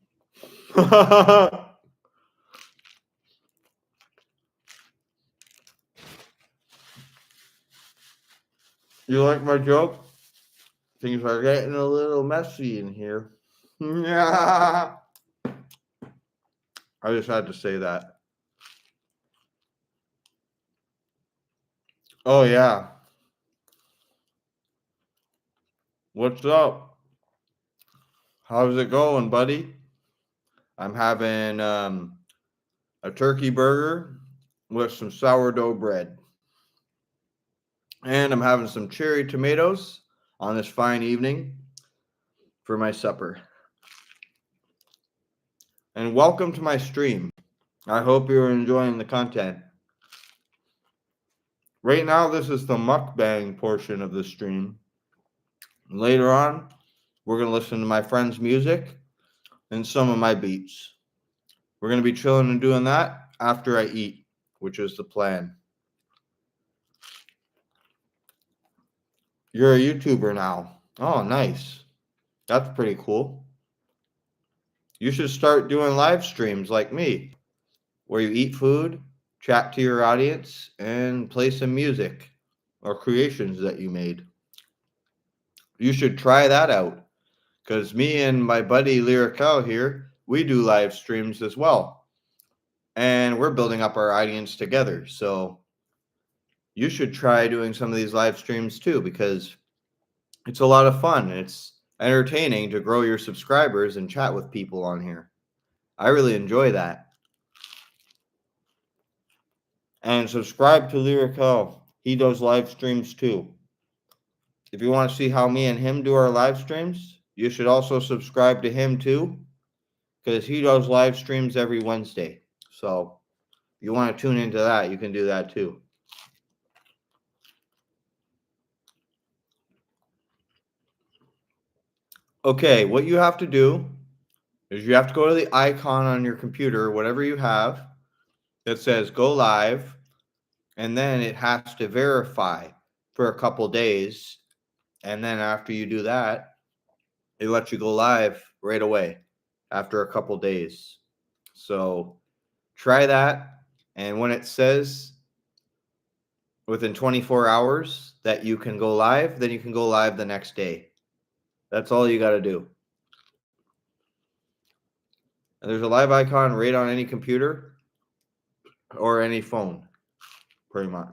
You like my joke? Things are getting a little messy in here. Yeah. I just had to say that. Oh yeah. What's up? How's it going, buddy? I'm having a turkey burger with some sourdough bread. And I'm having some cherry tomatoes on this fine evening for my supper. And welcome to my stream. I hope you're enjoying the content. Right now, this is the mukbang portion of the stream. Later on, we're going to listen to my friend's music and some of my beats. We're going to be chilling and doing that after I eat, which is the plan. You're a YouTuber now. Oh, nice. That's pretty cool. You should start doing live streams like me, where you eat food, chat to your audience, and play some music or creations that you made. You should try that out, because me and my buddy Lyrical here, we do live streams as well. And we're building up our audience together. So you should try doing some of these live streams too, because it's a lot of fun. It's entertaining to grow your subscribers and chat with people on here. I really enjoy that. And subscribe to Lyric Hell. He does live streams too. If you want to see how me and him do our live streams, you should also subscribe to him too, because he does live streams every Wednesday. So if you want to tune into that, you can do that too. Okay, what you have to do is you have to go to the icon on your computer, whatever you have, that says go live, and then it has to verify for a couple days. And then after you do that, it lets you go live right away after a couple days. So try that. And when it says within 24 hours that you can go live, then you can go live the next day. That's all you got to do. And there's a live icon right on any computer or any phone, pretty much.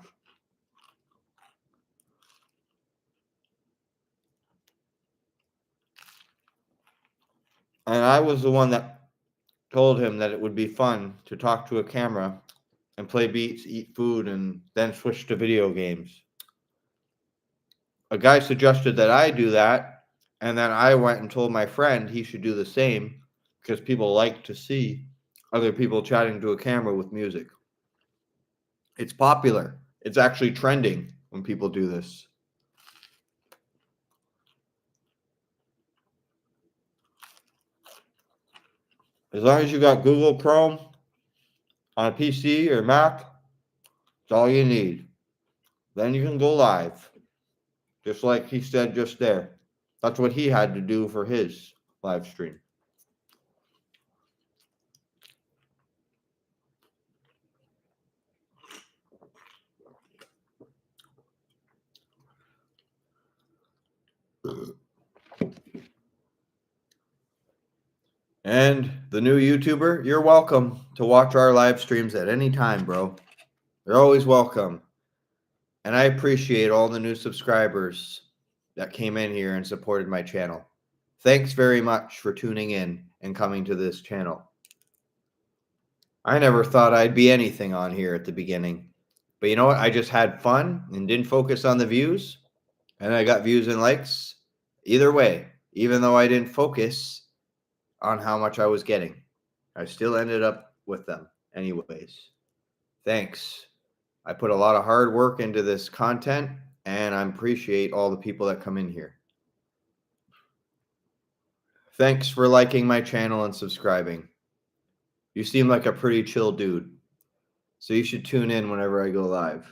And I was the one that told him that it would be fun to talk to a camera and play beats, eat food, and then switch to video games. A guy suggested that I do that, and then I went and told my friend he should do the same because people like to see other people chatting to a camera with music. It's popular. It's actually trending when people do this. As long as you got Google Chrome on a PC or Mac, that's all you need. Then you can go live. Just like he said just there. That's what he had to do for his live stream. And the new YouTuber, you're welcome to watch our live streams at any time, bro. You're always welcome. And I appreciate all the new subscribers that came in here and supported my channel. Thanks very much for tuning in and coming to this channel. I never thought I'd be anything on here at the beginning. But you know what? I just had fun and didn't focus on the views. And I got views and likes either way. Even though I didn't focus on how much I was getting, I still ended up with them anyways. Thanks. I put a lot of hard work into this content, and I appreciate all the people that come in here. Thanks for liking my channel and subscribing. You seem like a pretty chill dude, so you should tune in whenever I go live.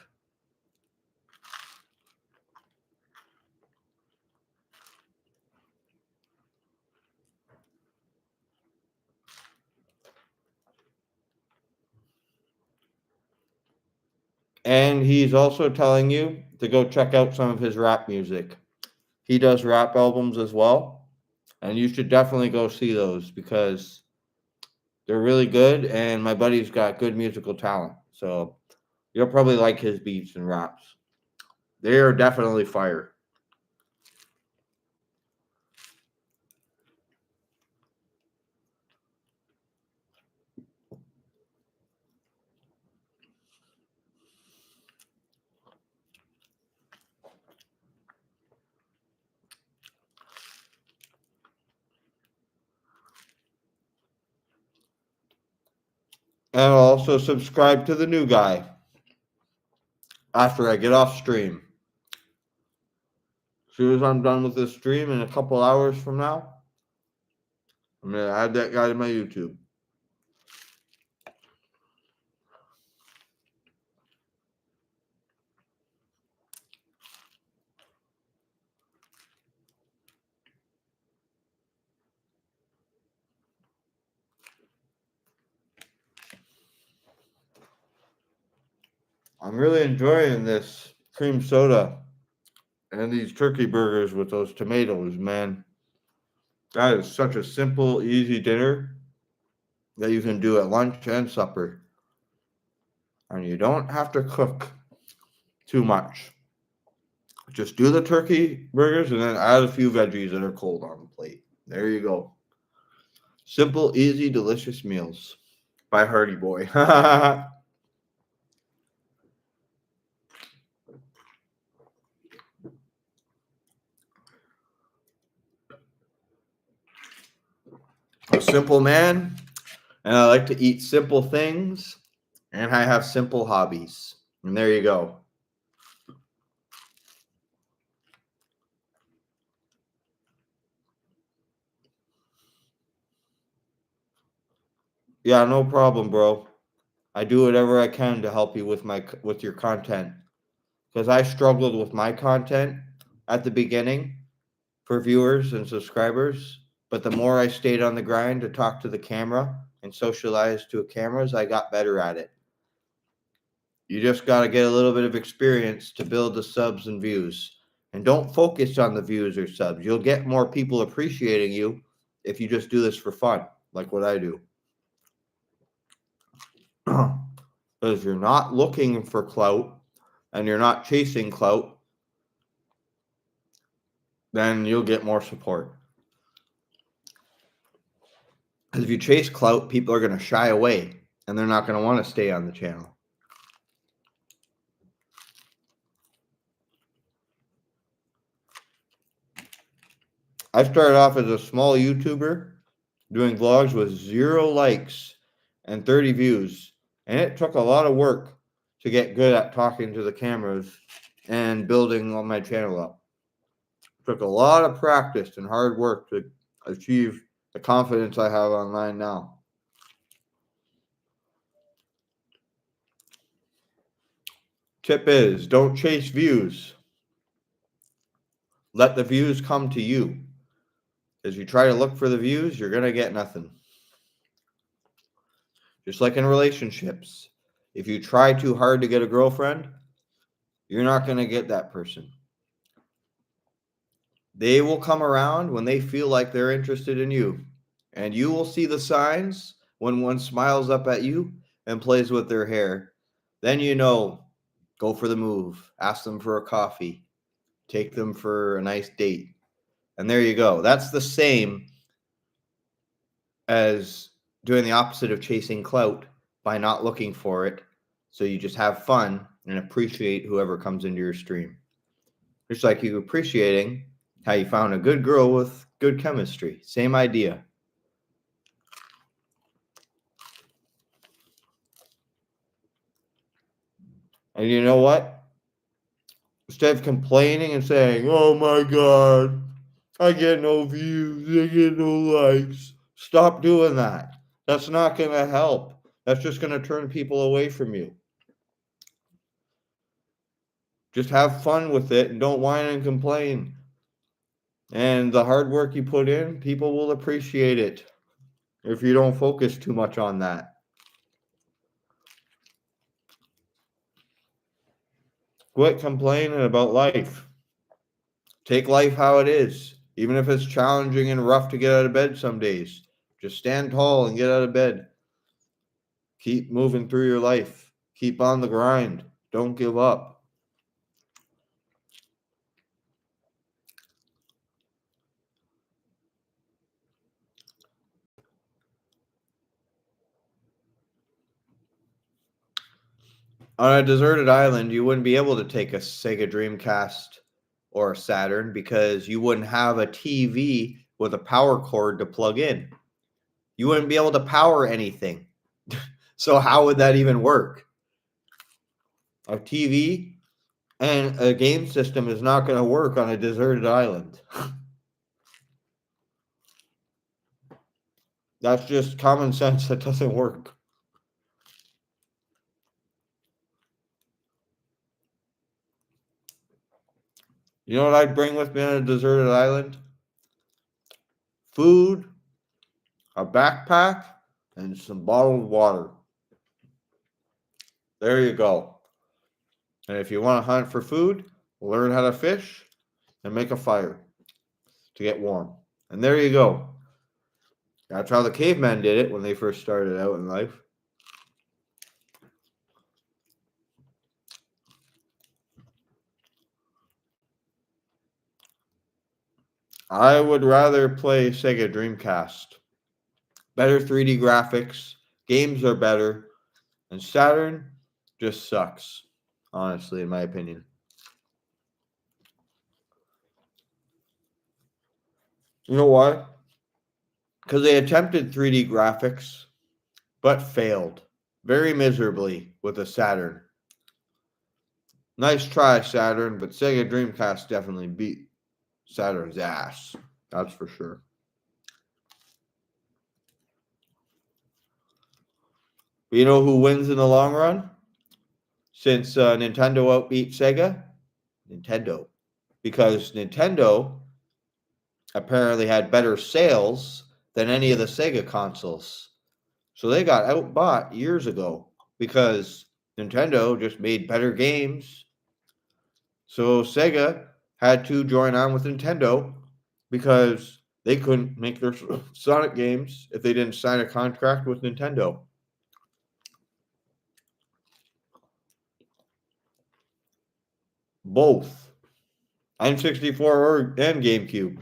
And he's also telling you to go check out some of his rap music. He does rap albums as well, and you should definitely go see those because they're really good, and my buddy's got good musical talent. So you'll probably like his beats and raps. They are definitely fire. And I'll also subscribe to the new guy after I get off stream. As soon as I'm done with this stream in a couple hours from now, I'm going to add that guy to my YouTube. I'm really enjoying this cream soda and these turkey burgers with those tomatoes, man. That is such a simple, easy dinner that you can do at lunch and supper. And you don't have to cook too much. Just do the turkey burgers and then add a few veggies that are cold on the plate. There you go. Simple, easy, delicious meals by Hardy Boy. A simple man, and I like to eat simple things, and I have simple hobbies. And there you go. Yeah, no problem, bro. I do whatever I can to help you with your content, because I struggled with my content at the beginning for viewers and subscribers, but the more I stayed on the grind to talk to the camera and socialize to cameras, I got better at it. You just got to get a little bit of experience to build the subs and views. And don't focus on the views or subs. You'll get more people appreciating you if you just do this for fun, like what I do. Because you're not looking for clout and you're not chasing clout, then you'll get more support. Because if you chase clout, people are going to shy away and they're not going to want to stay on the channel. I started off as a small YouTuber doing vlogs with 0 likes and 30 views. And it took a lot of work to get good at talking to the cameras and building on my channel up. It took a lot of practice and hard work to achieve the confidence I have online now. Tip is, don't chase views. Let the views come to you. As you try to look for the views, you're going to get nothing. Just like in relationships. If you try too hard to get a girlfriend, you're not going to get that person. They will come around when they feel like they're interested in you. And you will see the signs when one smiles up at you and plays with their hair. Then you know, go for the move. Ask them for a coffee. Take them for a nice date. And there you go. That's the same as doing the opposite of chasing clout by not looking for it. So you just have fun and appreciate whoever comes into your stream. Just like you appreciating how you found a good girl with good chemistry. Same idea. And you know what? Instead of complaining and saying, oh my God, I get no views, I get no likes. Stop doing that. That's not going to help. That's just going to turn people away from you. Just have fun with it and don't whine and complain. And the hard work you put in, people will appreciate it if you don't focus too much on that. Quit complaining about life. Take life how it is, even if it's challenging and rough to get out of bed some days. Just stand tall and get out of bed. Keep moving through your life. Keep on the grind. Don't give up. On a deserted island, you wouldn't be able to take a Sega Dreamcast or a Saturn because you wouldn't have a TV with a power cord to plug in. You wouldn't be able to power anything. So how would that even work? A TV and a game system is not going to work on a deserted island. That's just common sense. That doesn't work. You know what I'd bring with me on a deserted island? Food, a backpack, and some bottled water. There you go. And if you want to hunt for food, learn how to fish and make a fire to get warm. And there you go. That's how the cavemen did it when they first started out in life. I would rather play Sega Dreamcast. Better 3D graphics, games are better, and Saturn just sucks, honestly, in my opinion. You know why? Because they attempted 3D graphics, but failed very miserably with the Saturn. Nice try, Saturn, but Sega Dreamcast definitely beat Saturn's ass. That's for sure. But you know who wins in the long run? Since Nintendo outbeat Sega? Nintendo. Because Nintendo apparently had better sales than any of the Sega consoles. So they got outbought years ago because Nintendo just made better games. So Sega had to join on with Nintendo because they couldn't make their Sonic games if they didn't sign a contract with Nintendo. Both N64 and GameCube.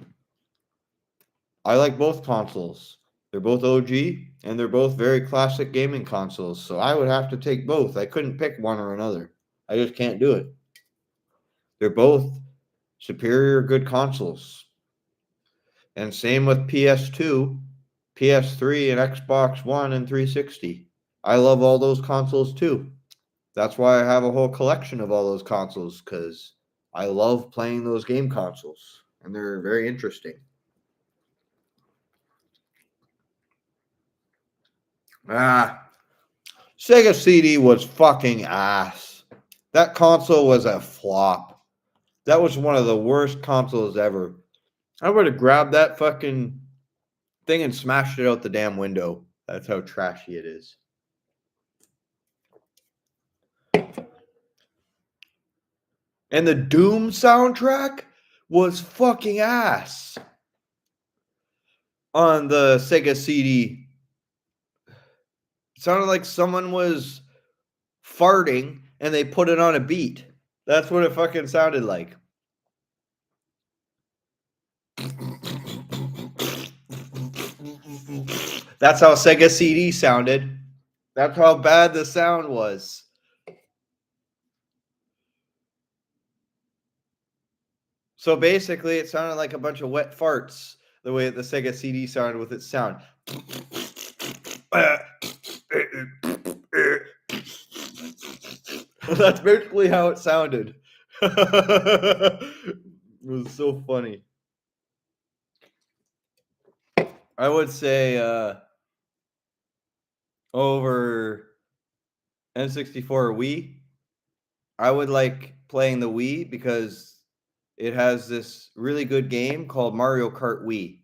I like both consoles. They're both OG and they're both very classic gaming consoles. So I would have to take both. I couldn't pick one or another. I just can't do it. They're both superior good consoles. And same with PS2, PS3, and Xbox One and 360. I love all those consoles too. That's why I have a whole collection of all those consoles because I love playing those game consoles and they're very interesting. Sega CD was fucking ass. That console was a flop. That was one of the worst consoles ever. I would have grabbed that fucking thing and smashed it out the damn window. That's how trashy it is. And the Doom soundtrack was fucking ass on the Sega CD. It sounded like someone was farting and they put it on a beat. That's what it fucking sounded like. That's how Sega CD sounded. That's how bad the sound was. So basically, it sounded like a bunch of wet farts, the way the Sega CD sounded with its sound. That's basically how it sounded. It was so funny. I would say over N64 or Wii, I would like playing the Wii because it has this really good game called Mario Kart Wii.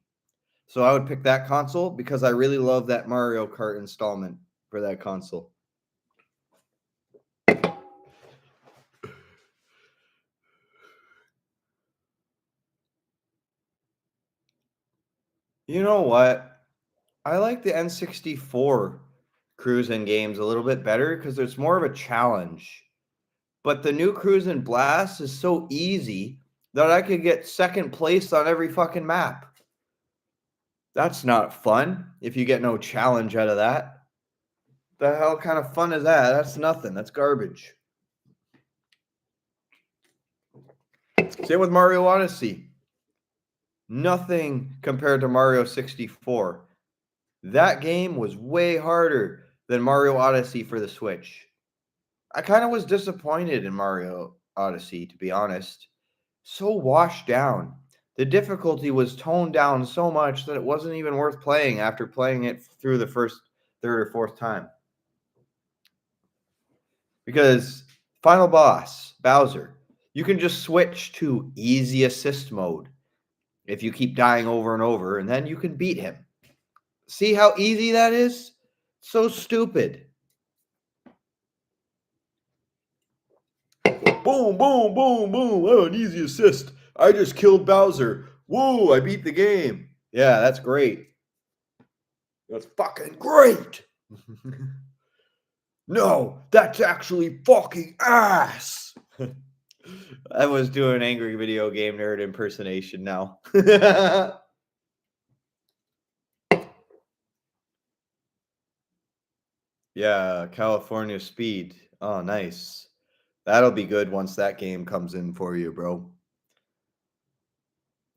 So I would pick that console because I really love that Mario Kart installment for that console. You know what? I like the N64 cruising games a little bit better because it's more of a challenge. But the new Cruise and Blast is so easy that I could get second place on every fucking map. That's not fun if you get no challenge out of that. The hell kind of fun is that? That's nothing. That's garbage. Same with Mario Odyssey. Nothing compared to Mario 64. That game was way harder than Mario Odyssey for the Switch. I kind of was disappointed in Mario Odyssey, to be honest. So washed down. The difficulty was toned down so much that it wasn't even worth playing after playing it through the first, third, or fourth time. Because final boss, Bowser, you can just switch to easy assist mode if you keep dying over and over, and then you can beat him. See how easy that is? So stupid. Boom, boom, boom, boom. Oh, an easy assist. I just killed Bowser. Whoa, I beat the game. Yeah, that's great. That's fucking great. No, that's actually fucking ass. I was doing angry video game nerd impersonation now. Yeah, California Speed. Oh, nice. That'll be good once that game comes in for you, bro.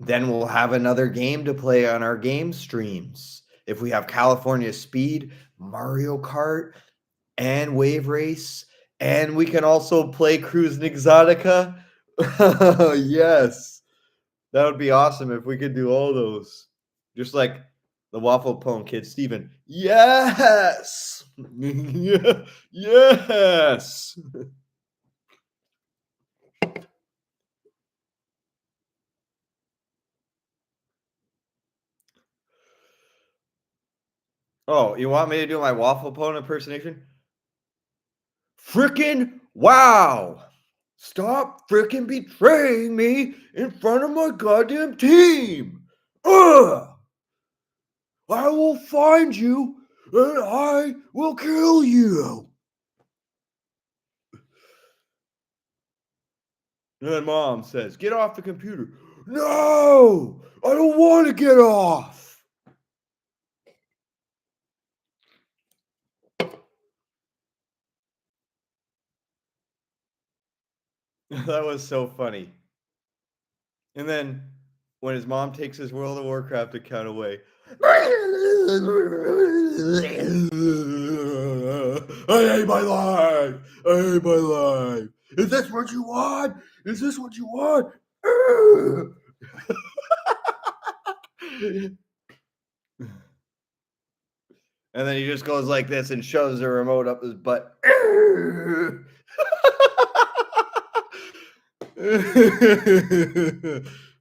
Then we'll have another game to play on our game streams. If we have California Speed, Mario Kart, and Wave Race, and we can also play Cruise Exotica. Yes, that would be awesome if we could do all those. Just like the Waffle Pone kid, Steven. Yes! Yes! Oh, you want me to do my Waffle Pone impersonation? Frickin' wow! Stop frickin' betraying me in front of my goddamn team! Ugh! I will find you and I will kill you! And then mom says, get off the computer. No! I don't want to get off! That was so funny. And then when his mom takes his World of Warcraft account away, I hate my life. I hate my life. Is this what you want? Is this what you want? And then he just goes like this and shoves the remote up his butt.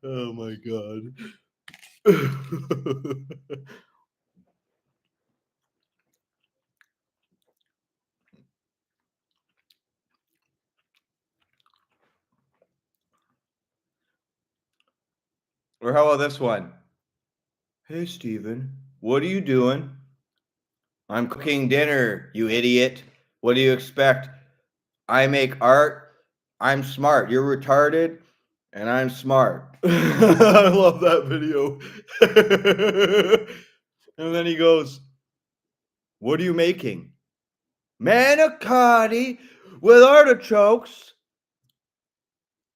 Oh my god. Or how about this one? Hey, Steven, what are you doing? I'm cooking dinner, you idiot. What do you expect? I make art. I'm smart. You're retarded, and I'm smart. I love that video. And then he goes, what are you making? Manicotti with artichokes.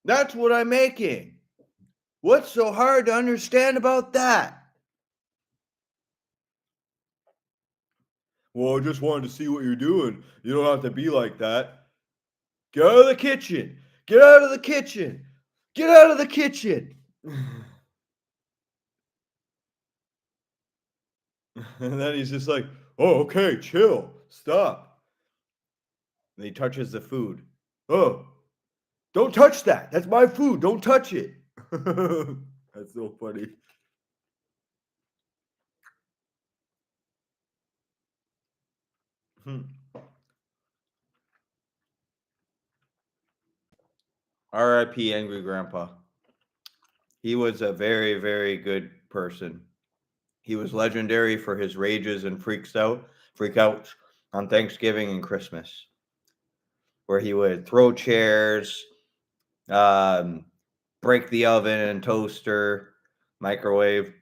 That's what I'm making. What's so hard to understand about that? Well, I just wanted to see what you're doing. You don't have to be like that. Get out of the kitchen. Get out of the kitchen. Get out of the kitchen. And then he's just like, oh, okay, chill. Stop. And he touches the food. Oh, don't touch that. That's my food. Don't touch it. That's so funny. R.I.P. Angry Grandpa. He was a very, very good person. He was legendary for his rages and freakouts on Thanksgiving and Christmas, where he would throw chairs, um, break the oven and toaster, microwave,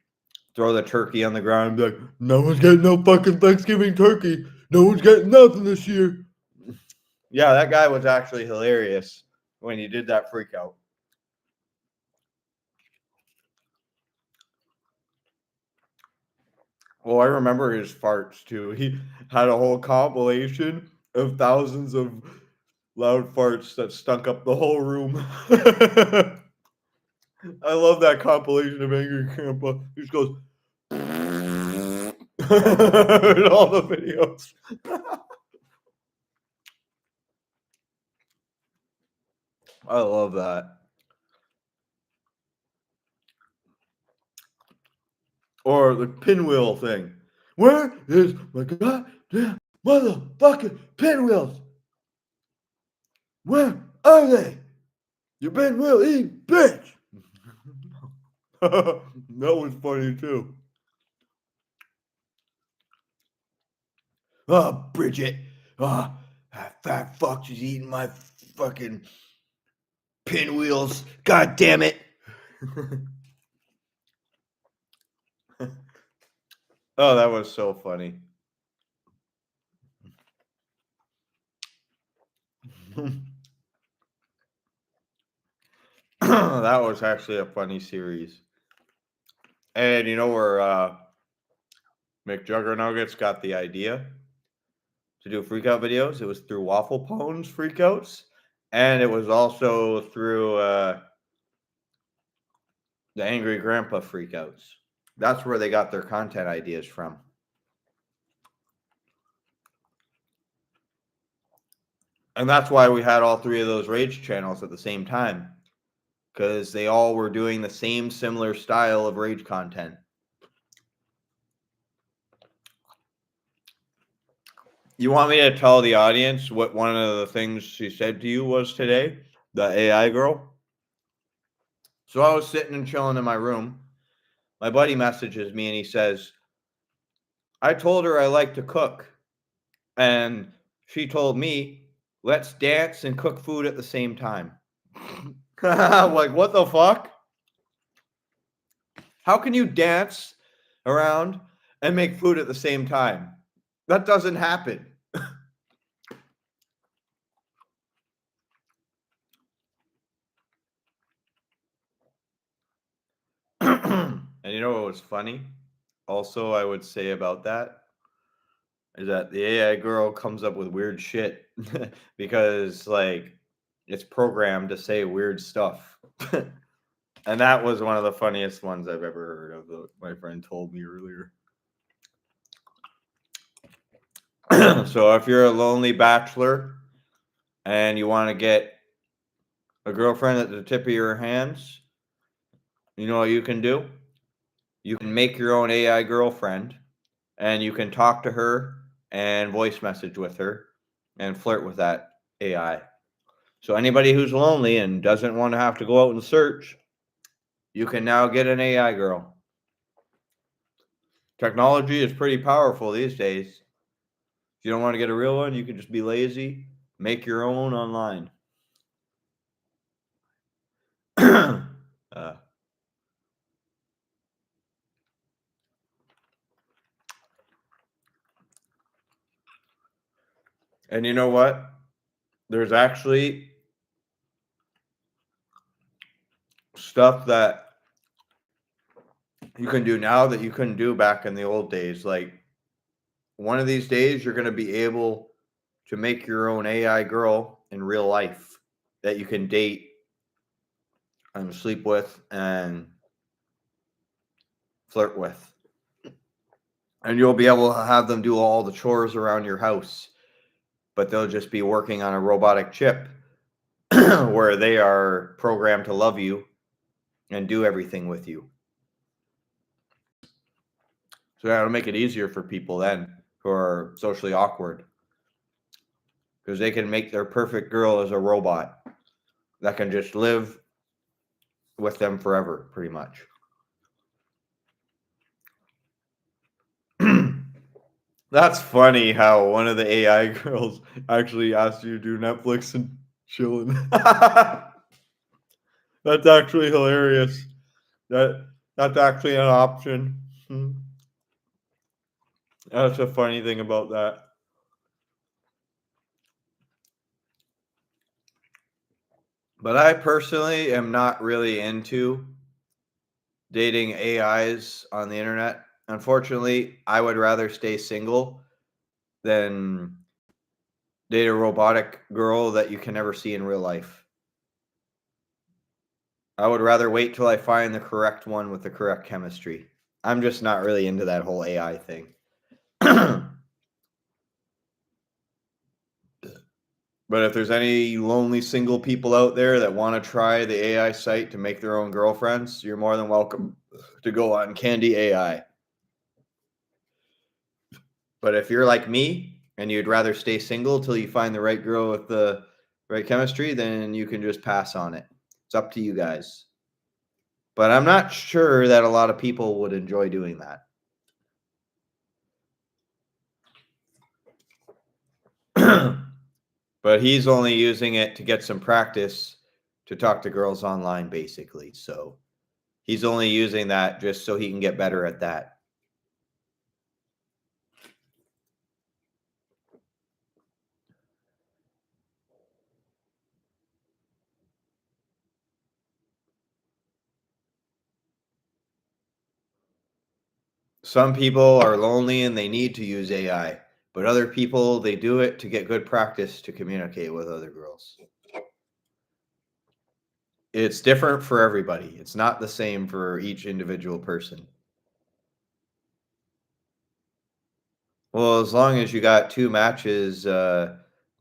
throw the turkey on the ground, and be like, "No one's getting no fucking Thanksgiving turkey. No one's getting nothing this year." Yeah, that guy was actually hilarious when he did that freakout. Well, I remember his farts too. He had a whole compilation of thousands of loud farts that stunk up the whole room. I love that compilation of Angry Grandpa. He just goes in all the videos. I love that. Or the pinwheel thing. Where is my goddamn motherfucking pinwheels? Where are they? You pinwheel eating bitch. That was funny too. Oh, Bridget. Oh, that fat fuck is eating my fucking Pinwheels. God damn it. Oh, that was so funny. That was actually a funny series. And you know where McJuggernuggets got the idea to do freakout videos? It was through Waffle Pone's freakouts, and it was also through the Angry Grandpa freakouts. That's where they got their content ideas from. And that's why we had all three of those rage channels at the same time, because they all were doing the same similar style of rage content. You want me to tell the audience what one of the things she said to you was today? The AI girl? So I was sitting and chilling in my room. My buddy messages me and he says, I told her I like to cook. And she told me, let's dance and cook food at the same time. Like, what the fuck? How can you dance around and make food at the same time? That doesn't happen. And you know what was funny? Also, I would say about that is that the AI girl comes up with weird shit because, like, it's programmed to say weird stuff. And that was one of the funniest ones I've ever heard of, my friend told me earlier. So if you're a lonely bachelor and you want to get a girlfriend at the tip of your hands, you know what you can do? You can make your own AI girlfriend and you can talk to her and voice message with her and flirt with that AI. So anybody who's lonely and doesn't want to have to go out and search, you can now get an AI girl. Technology is pretty powerful these days. If you don't want to get a real one, you can just be lazy, make your own online. And you know what? There's actually stuff that you can do now that you couldn't do back in the old days. Like, one of these days, you're going to be able to make your own AI girl in real life that you can date and sleep with and flirt with. And you'll be able to have them do all the chores around your house, but they'll just be working on a robotic chip where they are programmed to love you and do everything with you. So that'll make it easier for people then who are socially awkward, because they can make their perfect girl as a robot that can just live with them forever, pretty much. That's funny how one of the AI girls actually asked you to do Netflix and chillin. That's actually hilarious. That's actually an option. That's a funny thing about that. But I personally am not really into dating AIs on the internet. Unfortunately, I would rather stay single than date a robotic girl that you can never see in real life. I would rather wait till I find the correct one with the correct chemistry. I'm just not really into that whole AI thing. But if there's any lonely single people out there that want to try the AI site to make their own girlfriends, you're more than welcome to go on Candy AI. But if you're like me and you'd rather stay single till you find the right girl with the right chemistry, then you can just pass on it. It's up to you guys. But I'm not sure that a lot of people would enjoy doing that. But he's only using it to get some practice to talk to girls online, basically. So he's only using that just so he can get better at that. Some people are lonely and they need to use AI, but other people, they do it to get good practice to communicate with other girls. It's different for everybody. It's not the same for each individual person. Well, as long as you got 2 matches,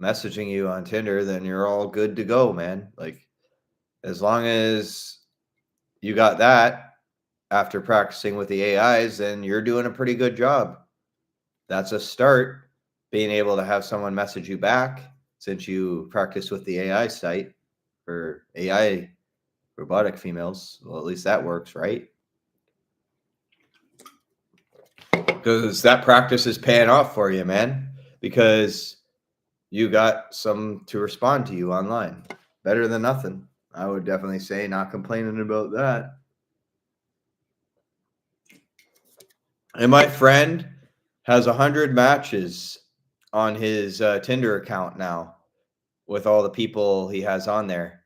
messaging you on Tinder, then you're all good to go, man. Like, as long as you got that after practicing with the AIs, then you're doing a pretty good job. That's a start, being able to have someone message you back since you practice with the AI site or AI robotic females. Well, at least that works, right? Because that practice is paying off for you, man. Because you got some to respond to you online. Better than nothing. I would definitely say, not complaining about that. And my friend has 100 matches on his Tinder account now with all the people he has on there.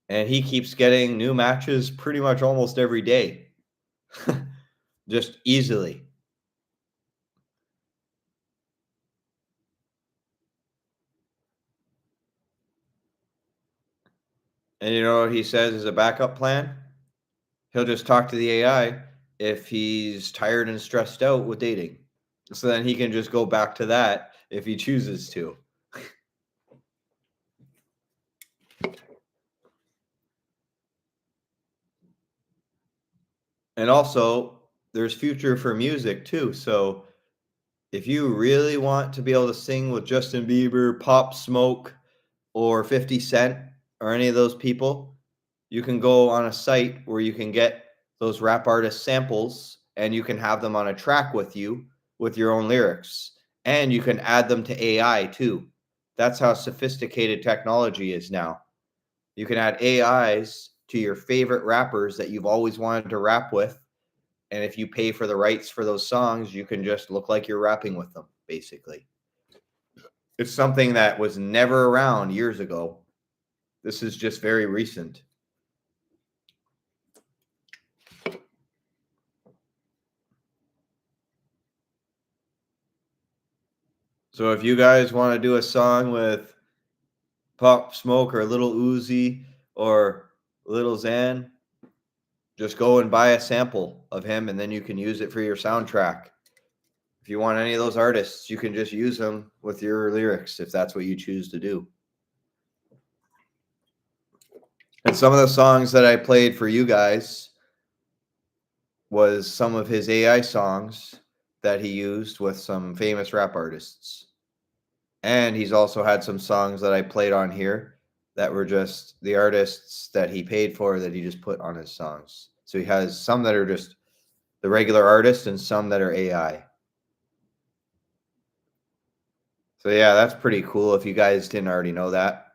And he keeps getting new matches pretty much almost every day. Just easily. And you know what he says as a backup plan? He'll just talk to the AI if he's tired and stressed out with dating. So then he can just go back to that if he chooses to. And also, there's future for music too. So if you really want to be able to sing with Justin Bieber, Pop Smoke, or 50 Cent, or any of those people, you can go on a site where you can get those rap artist samples and you can have them on a track with you with your own lyrics. And you can add them to AI too. That's how sophisticated technology is now. You can add AIs to your favorite rappers that you've always wanted to rap with. And if you pay for the rights for those songs, you can just look like you're rapping with them, basically. It's something that was never around years ago. This is just very recent. So if you guys want to do a song with Pop Smoke or Little Uzi or Little Xan, just go and buy a sample of him and then you can use it for your soundtrack. If you want any of those artists, you can just use them with your lyrics if that's what you choose to do. And some of the songs that I played for you guys was some of his AI songs that he used with some famous rap artists. And he's also had some songs that I played on here that were just the artists that he paid for that he just put on his songs. So he has some that are just the regular artists and some that are AI. So yeah, that's pretty cool if you guys didn't already know that.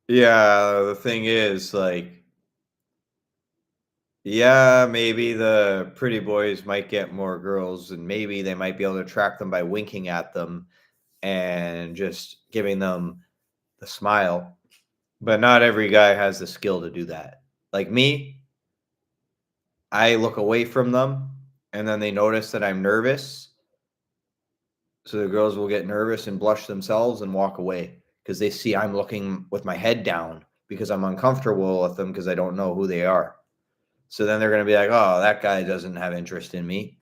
Yeah, the thing is, like, yeah, maybe the pretty boys might get more girls, and maybe they might be able to attract them by winking at them and just giving them the smile. But not every guy has the skill to do that. Like me, I look away from them, and then they notice that I'm nervous. So the girls will get nervous and blush themselves and walk away because they see I'm looking with my head down because I'm uncomfortable with them because I don't know who they are. So then they're going to be like, oh, that guy doesn't have interest in me.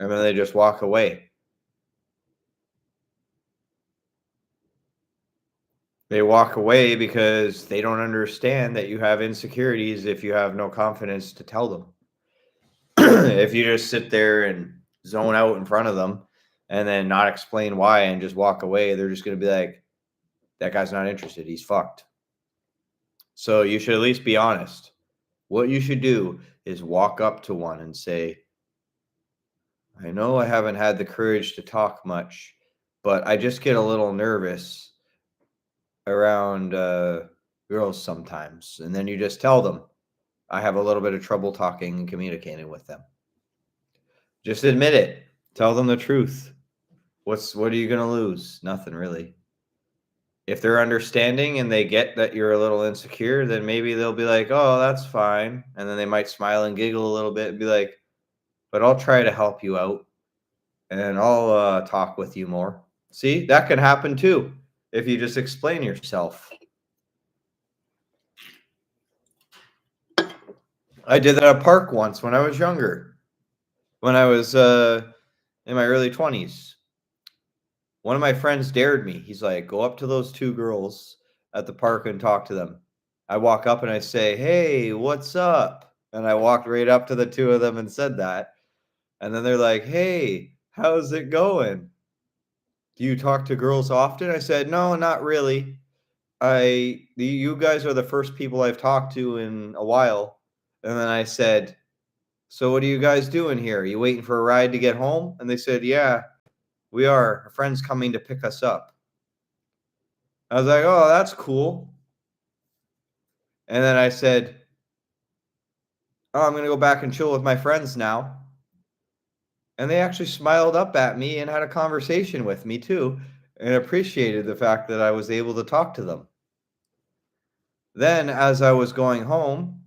And then they just walk away. They walk away because they don't understand that you have insecurities if you have no confidence to tell them. If you just sit there and zone out in front of them and then not explain why and just walk away, they're just going to be like, that guy's not interested. He's fucked. So you should at least be honest. What you should do is walk up to one and say, I know I haven't had the courage to talk much, but I just get a little nervous around girls sometimes. And then you just tell them, I have a little bit of trouble talking and communicating with them. Just admit it. Tell them the truth. What are you going to lose? Nothing really. If they're understanding and they get that you're a little insecure, then maybe they'll be like, "Oh, that's fine." And then they might smile and giggle a little bit and be like, "But I'll try to help you out and I'll talk with you more." See, that can happen too if you just explain yourself. I did that at a park once when I was younger, when I was in my early 20s. One of my friends dared me. He's like, go up to those two girls at the park and talk to them. I walk up and I say, hey, what's up? And I walked right up to the two of them and said that. And then they're like, hey, how's it going? Do you talk to girls often? I said, no, not really. You guys are the first people I've talked to in a while. And then I said, so what are you guys doing here? Are you waiting for a ride to get home? And they said, yeah, we are. A friend's coming to pick us up. I was like, oh, that's cool. And then I said, oh, I'm going to go back and chill with my friends now. And they actually smiled up at me and had a conversation with me too, and appreciated the fact that I was able to talk to them. Then, as I was going home,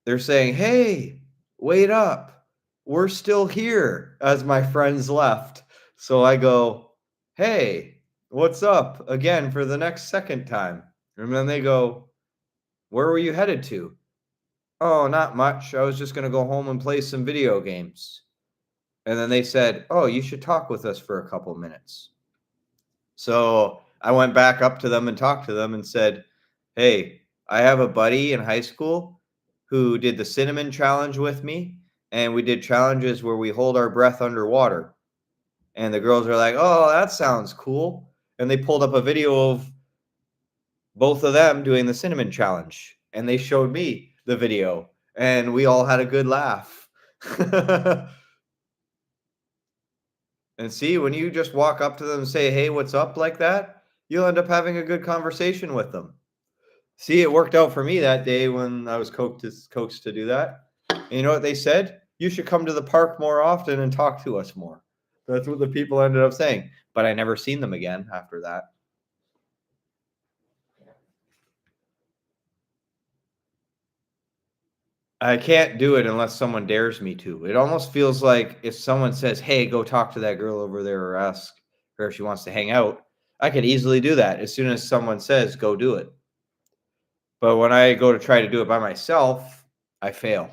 they're saying, hey, wait up. We're still here, as my friends left. So I go, hey, what's up again for the next second time? And then they go, where were you headed to? Oh, not much. I was just going to go home and play some video games. And then they said, oh, you should talk with us for a couple minutes. So I went back up to them and talked to them and said, hey, I have a buddy in high school who did the cinnamon challenge with me. And we did challenges where we hold our breath underwater. And the girls are like, oh, that sounds cool. And they pulled up a video of both of them doing the cinnamon challenge. And they showed me the video. And we all had a good laugh. And see, when you just walk up to them and say, hey, what's up like that, you'll end up having a good conversation with them. See, it worked out for me that day when I was coaxed to do that. And you know what they said? You should come to the park more often and talk to us more. That's what the people ended up saying. But I never seen them again after that. I can't do it unless someone dares me to. It almost feels like if someone says, hey, go talk to that girl over there or ask her if she wants to hang out, I could easily do that as soon as someone says, go do it. But when I go to try to do it by myself, I fail.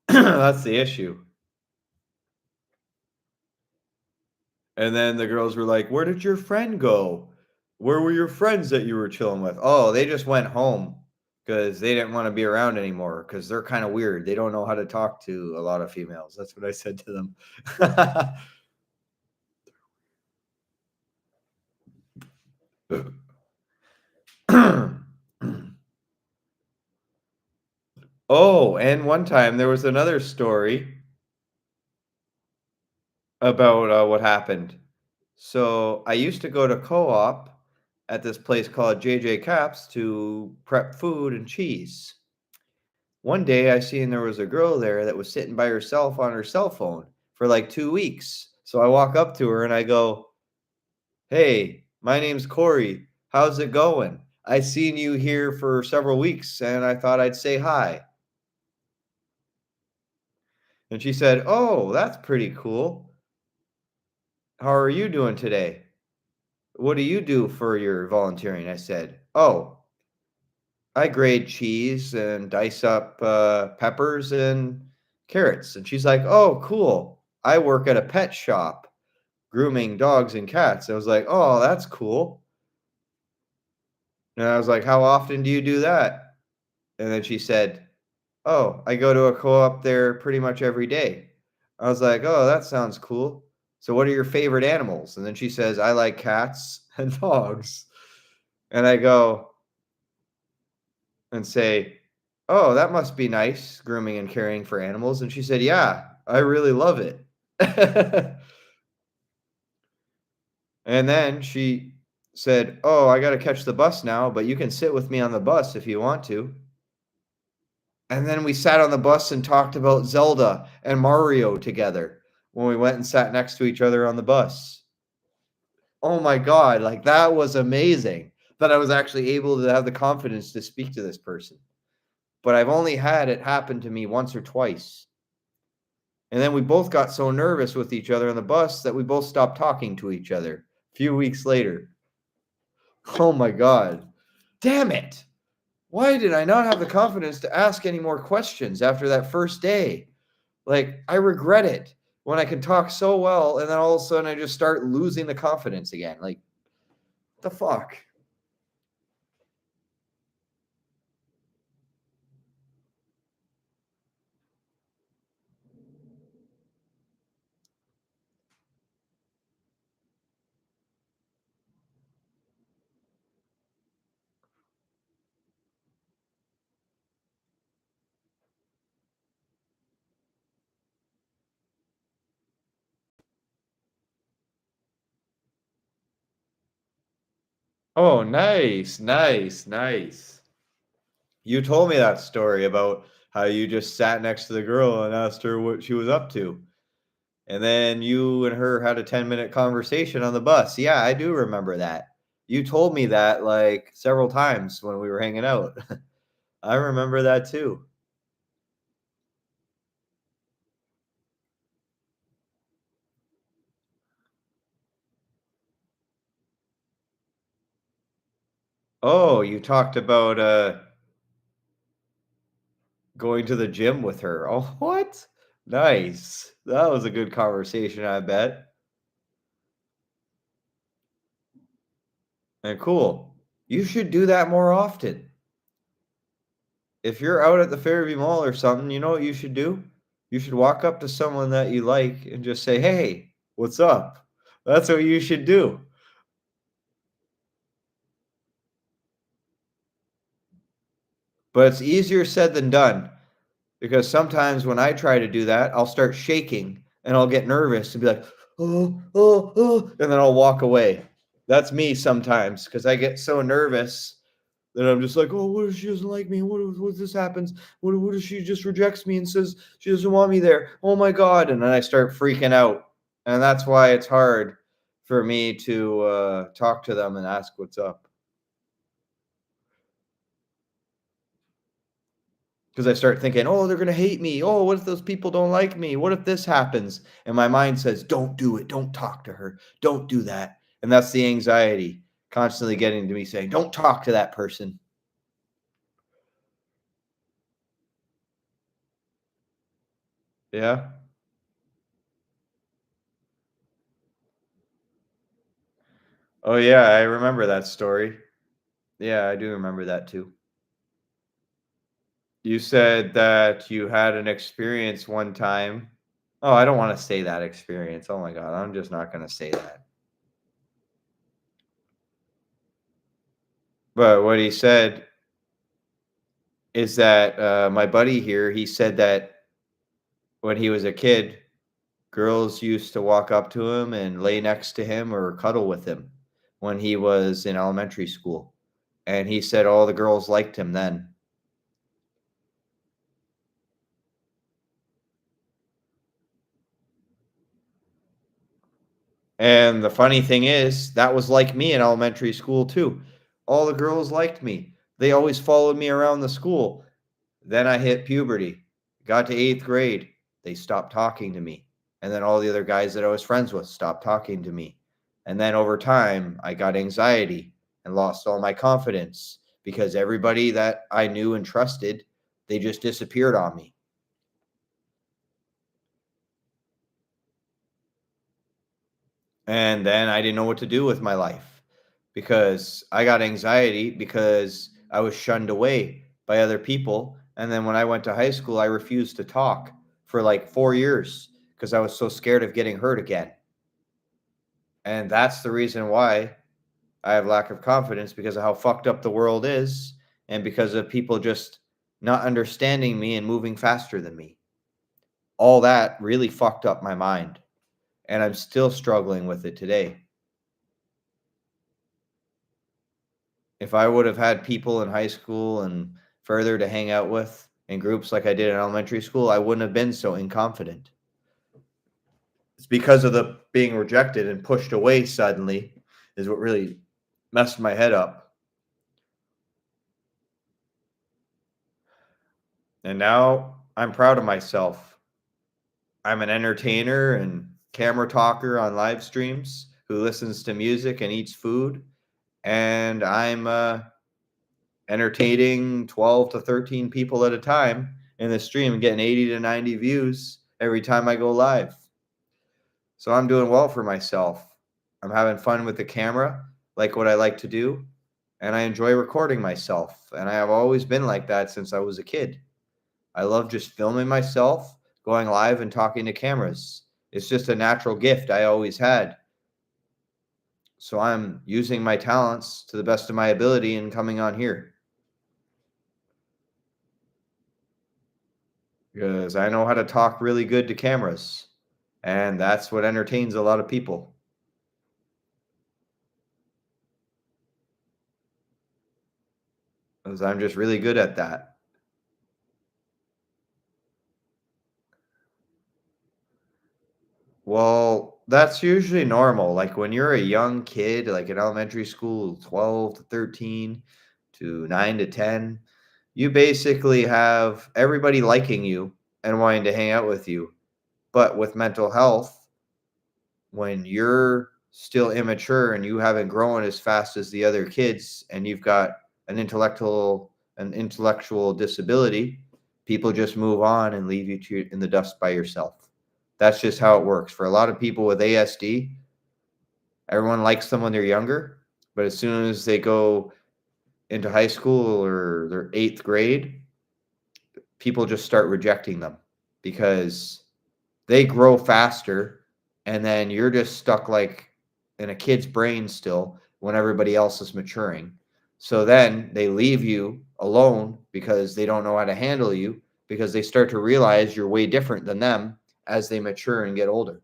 That's the issue. And then the girls were like, where did your friend go? Where were your friends that you were chilling with? Oh, they just went home because they didn't want to be around anymore because they're kind of weird. They don't know how to talk to a lot of females. That's what I said to them. Oh, and one time there was another story about what happened. So I used to go to co-op at this place called JJ Caps to prep food and cheese. One day I seen there was a girl there that was sitting by herself on her cell phone for like 2 weeks. So I walk up to her and I go, hey, my name's Corey. How's it going? I seen you here for several weeks and I thought I'd say hi. And she said, oh, that's pretty cool. How are you doing today? What do you do for your volunteering? I said, oh, I grade cheese and dice up peppers and carrots. And she's like, oh, cool. I work at a pet shop grooming dogs and cats. I was like, oh, that's cool. And I was like, how often do you do that? And then she said, oh, I go to a co-op there pretty much every day. I was like, oh, that sounds cool. So what are your favorite animals? And then she says, I like cats and dogs. And I go and say, "Oh, that must be nice, grooming and caring for animals." And she said, "Yeah, I really love it." And then she said, "Oh, I gotta catch the bus now, but you can sit with me on the bus if you want to." And then we sat on the bus and talked about Zelda and Mario together when we went and sat next to each other on the bus. Oh my god, like, that was amazing that I was actually able to have the confidence to speak to this person. But I've only had it happen to me once or twice. And then we both got so nervous with each other on the bus that we both stopped talking to each other a few weeks later. Oh my god. Damn it. Why did I not have the confidence to ask any more questions after that first day? Like, I regret it when I can talk so well and then all of a sudden I just start losing the confidence again. Like, the fuck? Oh, nice, nice, nice. You told me that story about how you just sat next to the girl and asked her what she was up to. And then you and her had a 10-minute conversation on the bus. Yeah, I do remember that. You told me that like several times when we were hanging out. I remember that too. Oh, you talked about going to the gym with her. Oh, what? Nice. That was a good conversation, I bet. And cool. You should do that more often. If you're out at the Fairview Mall or something, you know what you should do? You should walk up to someone that you like and just say, "Hey, what's up?" That's what you should do. But it's easier said than done because sometimes when I try to do that, I'll start shaking and I'll get nervous and be like, "Oh, oh, oh," and then I'll walk away. That's me sometimes because I get so nervous that I'm just like, "Oh, what if she doesn't like me? What if this happens? What if she just rejects me and says she doesn't want me there? Oh my god!" And then I start freaking out, and that's why it's hard for me to talk to them and ask what's up. Because I start thinking, "Oh, they're gonna hate me. Oh, what if those people don't like me? What if this happens?" And my mind says, "Don't do it. Don't talk to her. Don't do that." And that's the anxiety constantly getting to me saying, "Don't talk to that person." Yeah. Oh yeah, I remember that story. Yeah, I do remember that too. You said that you had an experience one time. Oh, I don't want to say that experience. Oh my god, I'm just not going to say that. But what he said is that my buddy here, he said that when he was a kid, girls used to walk up to him and lay next to him or cuddle with him when he was in elementary school. And he said all the girls liked him then. And the funny thing is, that was like me in elementary school too. All the girls liked me. They always followed me around the school. Then I hit puberty, got to 8th grade. They stopped talking to me. And then all the other guys that I was friends with stopped talking to me. And then over time, I got anxiety and lost all my confidence because everybody that I knew and trusted, they just disappeared on me. And then I didn't know what to do with my life because I got anxiety because I was shunned away by other people. And then when I went to high school, I refused to talk for like 4 years because I was so scared of getting hurt again. And that's the reason why. I have lack of confidence because of how fucked up the world is and because of people just not understanding me and moving faster than me. All that really fucked up my mind, and I'm still struggling with it today. If I would have had people in high school and further to hang out with in groups like I did in elementary school, I wouldn't have been so inconfident. It's because of the being rejected and pushed away suddenly is what really messed my head up. And now I'm proud of myself. I'm an entertainer and camera talker on live streams who listens to music and eats food. And I'm entertaining 12 to 13 people at a time in the stream and getting 80 to 90 views every time I go live. So I'm doing well for myself. I'm having fun with the camera, like what I like to do, and I enjoy recording myself. And I have always been like that since I was a kid. I love just filming myself, going live, and talking to cameras. It's just a natural gift I always had. So I'm using my talents to the best of my ability and coming on here because I know how to talk really good to cameras. And that's what entertains a lot of people because I'm just really good at that. Well, that's usually normal. Like when you're a young kid, like in elementary school, 12 to 13 to 9 to 10, you basically have everybody liking you and wanting to hang out with you. But with mental health, when you're still immature and you haven't grown as fast as the other kids and you've got an intellectual disability, people just move on and leave you in the dust by yourself. That's just how it works. For a lot of people with ASD, everyone likes them when they're younger, but as soon as they go into high school or their 8th grade, people just start rejecting them because they grow faster and then you're just stuck like in a kid's brain still when everybody else is maturing. So then they leave you alone because they don't know how to handle you because they start to realize you're way different than them as they mature and get older.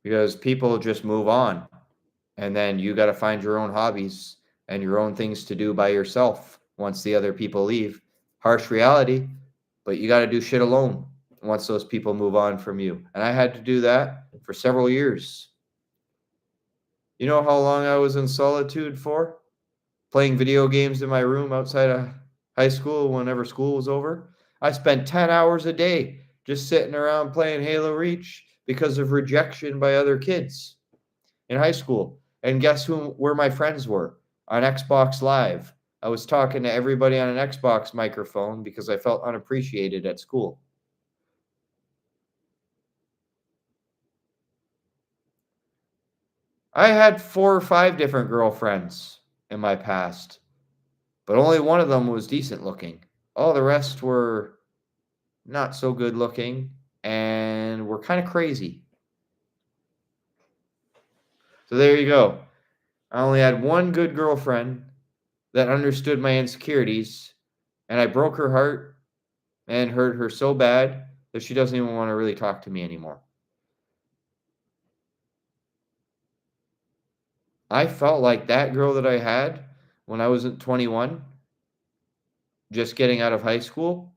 Because people just move on and then you got to find your own hobbies and your own things to do by yourself once the other people leave. Harsh reality, but you got to do shit alone once those people move on from you. And I had to do that for several years. You know how long I was in solitude for? Playing video games in my room outside of high school whenever school was over? I spent 10 hours a day just sitting around playing Halo Reach because of rejection by other kids in high school. And guess where my friends were? On Xbox Live. I was talking to everybody on an Xbox microphone because I felt unappreciated at school. I had 4 or 5 different girlfriends in my past, but only one of them was decent looking. All the rest were not so good looking and were kind of crazy. So there you go. I only had one good girlfriend that understood my insecurities, and I broke her heart and hurt her so bad that she doesn't even want to really talk to me anymore. I felt like that girl that I had when I was at 21, just getting out of high school,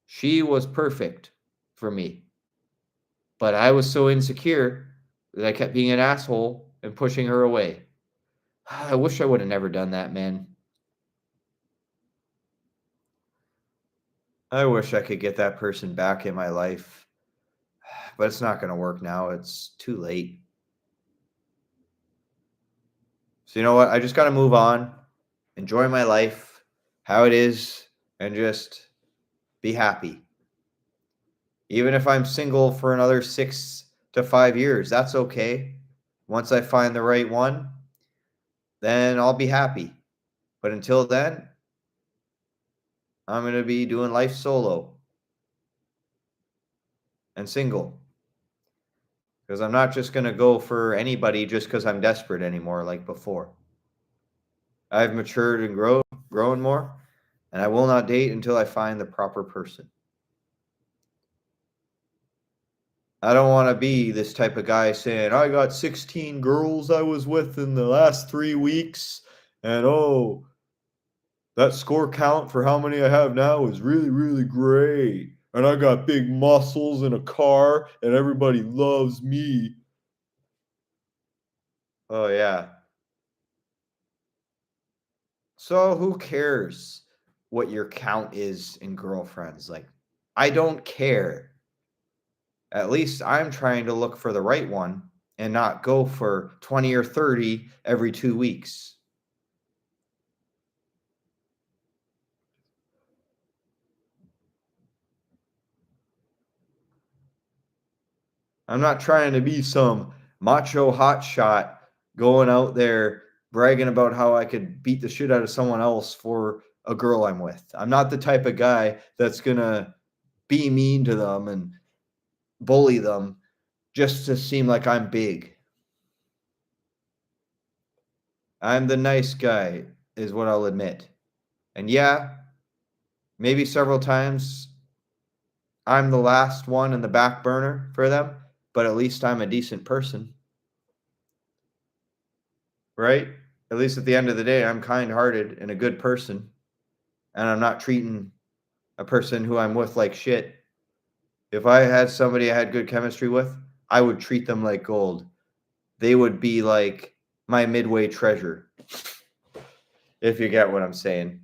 she was perfect for me. But I was so insecure that I kept being an asshole and pushing her away. I wish I would have never done that, man. I wish I could get that person back in my life, but it's not going to work now. It's too late. So, you know what? I just got to move on, enjoy my life, how it is, and just be happy. Even if I'm single for another 6 to 5 years, that's okay. Once I find the right one, then I'll be happy. But until then, I'm going to be doing life solo and single. because I'm not just going to go for anybody just because I'm desperate anymore like before. I've matured and grown more, and I will not date until I find the proper person. I don't want to be this type of guy saying, I got 16 girls I was with in the last 3 weeks, and oh, that score count for how many I have now is really, really great. And I got big muscles and a car, and everybody loves me. Oh, yeah. So who cares what your count is in girlfriends? Like, I don't care. At least I'm trying to look for the right one and not go for 20 or 30 every 2 weeks. I'm not trying to be some macho hotshot going out there bragging about how I could beat the shit out of someone else for a girl I'm with. I'm not the type of guy that's going to be mean to them and bully them just to seem like I'm big. I'm the nice guy, is what I'll admit. And yeah, maybe several times I'm the last one in the back burner for them, but at least I'm a decent person, right? At least at the end of the day, I'm kind hearted and a good person, and I'm not treating a person who I'm with like shit. If I had somebody I had good chemistry with, I would treat them like gold. They would be like my midway treasure, if you get what I'm saying.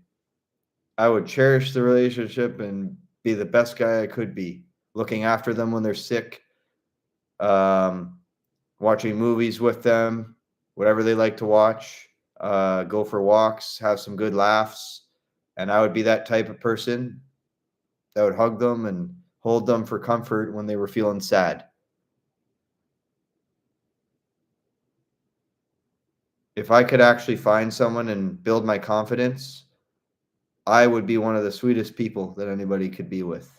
I would cherish the relationship and be the best guy I could be, looking after them when they're sick, um, watching movies with them, whatever they like to watch, go for walks, have some good laughs. And I would be that type of person that would hug them and hold them for comfort when they were feeling sad. If I could actually find someone and build my confidence, I would be one of the sweetest people that anybody could be with.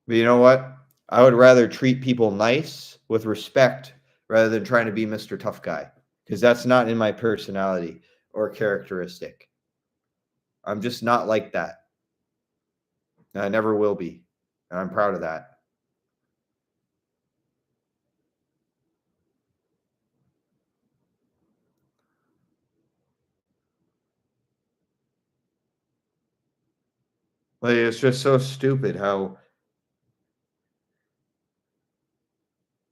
But you know what? I would rather treat people nice with respect rather than trying to be Mr. Tough Guy, because that's not in my personality or characteristic. I'm just not like that. And I never will be. And I'm proud of that. Like, it's just so stupid how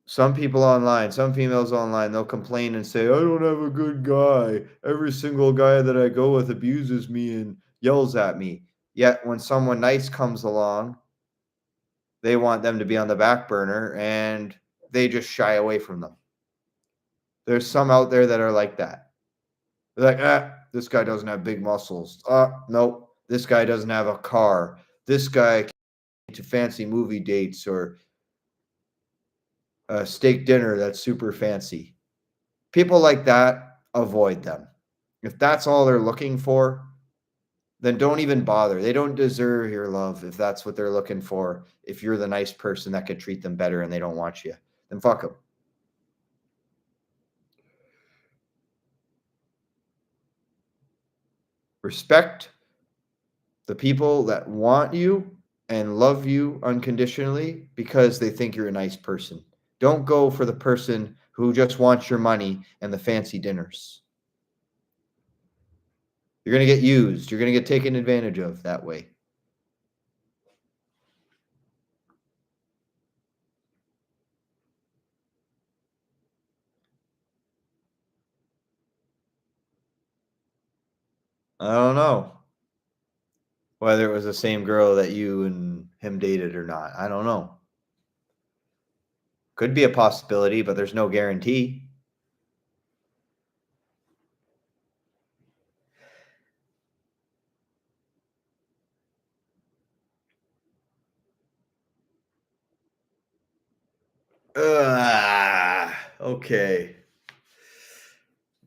some people online, some females online, they'll complain and say, I don't have a good guy. Every single guy that I go with abuses me and yells at me. Yet when someone nice comes along, they want them to be on the back burner and they just shy away from them. There's some out there that are like that. They're like, this guy doesn't have big muscles. Nope. This guy doesn't have a car. This guy can't to fancy movie dates or a steak dinner that's super fancy. People like that, avoid them. If that's all they're looking for, then don't even bother. They don't deserve your love if that's what they're looking for. If you're the nice person that could treat them better and they don't want you, then fuck them. Respect the people that want you and love you unconditionally because they think you're a nice person. Don't go for the person who just wants your money and the fancy dinners. You're going to get used. You're going to get taken advantage of that way. I don't know whether it was the same girl that you and him dated or not. I don't know. Could be a possibility, but there's no guarantee. Okay.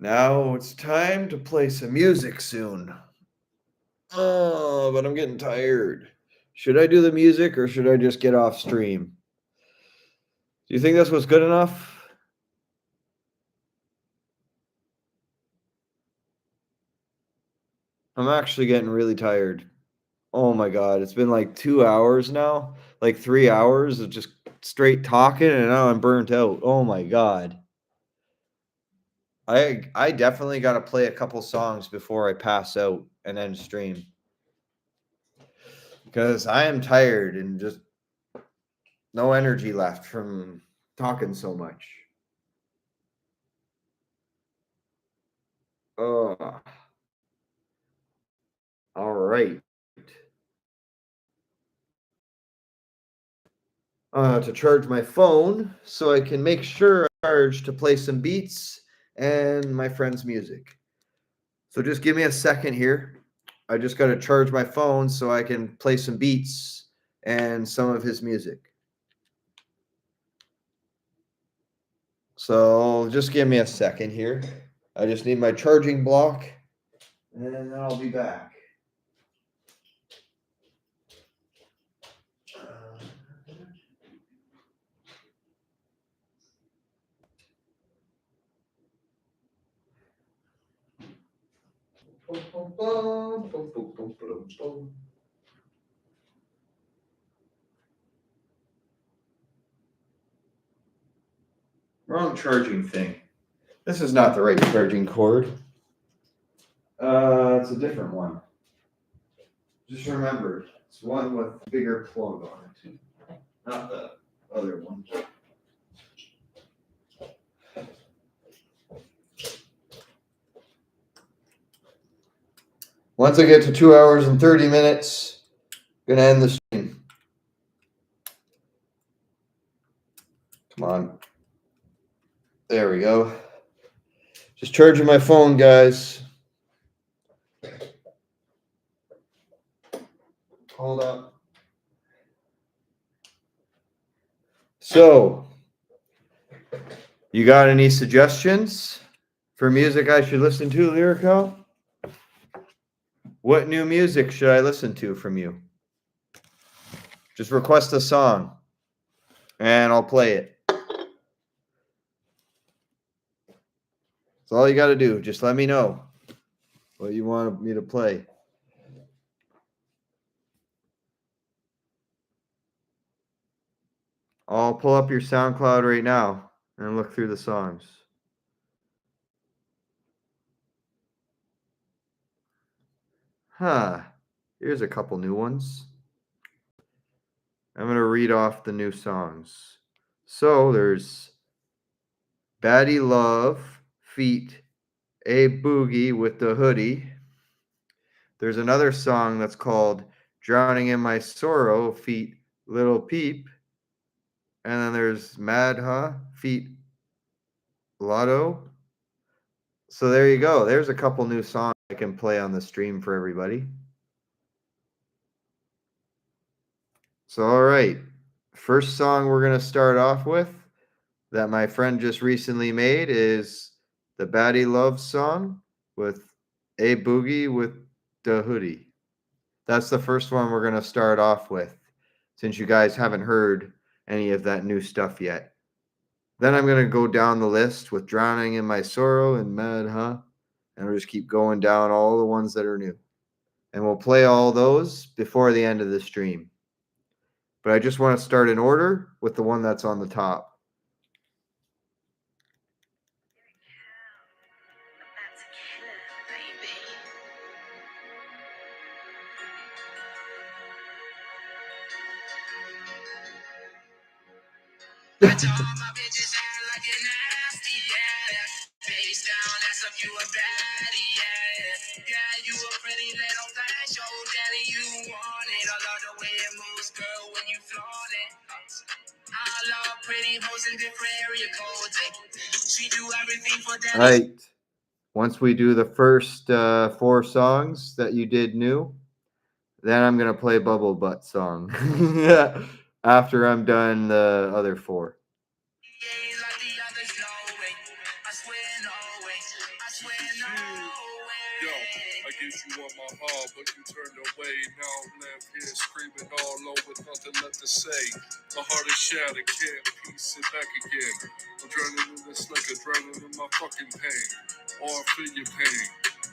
Now it's time to play some music soon. Oh, but I'm getting tired. Should I do the music or should I just get off stream? Do you think this was good enough? I'm actually getting really tired. Oh my God, it's been like 2 hours now, like 3 hours of just straight talking, and now I'm burnt out. Oh my God. I definitely got to play a couple songs before I pass out and end stream because I am tired and just no energy left from talking so much. Oh, all right. To charge my phone so I can make sure I charge to play some beats and my friend's music. So just give me a second here. I just got to charge my phone so I can play some beats and some of his music. So just give me a second here. I just need my charging block and then I'll be back. Wrong charging thing. This is not the right charging cord. It's a different one. Just remember, it's one with bigger plug on it, not the other one. Once I get to 2 hours and 30 minutes, I'm gonna end the stream. Come on. There we go. Just charging my phone, guys. Hold up. So, you got any suggestions for music I should listen to, Lyrico? What new music should I listen to from you? Just request a song and I'll play it. That's all you got to do. Just let me know what you want me to play. I'll pull up your SoundCloud right now and look through the songs. Huh. Here's a couple new ones. I'm going to read off the new songs. So there's Baddie Love feat. A Boogie with the Hoodie. There's another song that's called Drowning in My Sorrow feat. Little Peep. And then there's Mad Huh feat. Lotto. So there you go. There's a couple new songs I can play on the stream for everybody. So, all right. First song we're going to start off with that my friend just recently made is the Baddie Love song with A Boogie with the Hoodie. That's the first one we're going to start off with, since you guys haven't heard any of that new stuff yet. Then I'm going to go down the list with Drowning in My Sorrow and Mad Huh? And we'll just keep going down all the ones that are new. And we'll play all those before the end of the stream. But I just want to start in order with the one that's on the top. All right. Once we do the first 4 songs that you did new, then I'm going to play Bubble Butt song after I'm done the other 4. the others, no way. I swear, no way. I swear, no way. Yo, I gave you all my heart, but you turned away. Now I'm left here screaming all low with nothing left to say. My heart is shattered, can't piece it back again. I'm drowning in this liquor, drowning in my fucking pain. All feel your pain,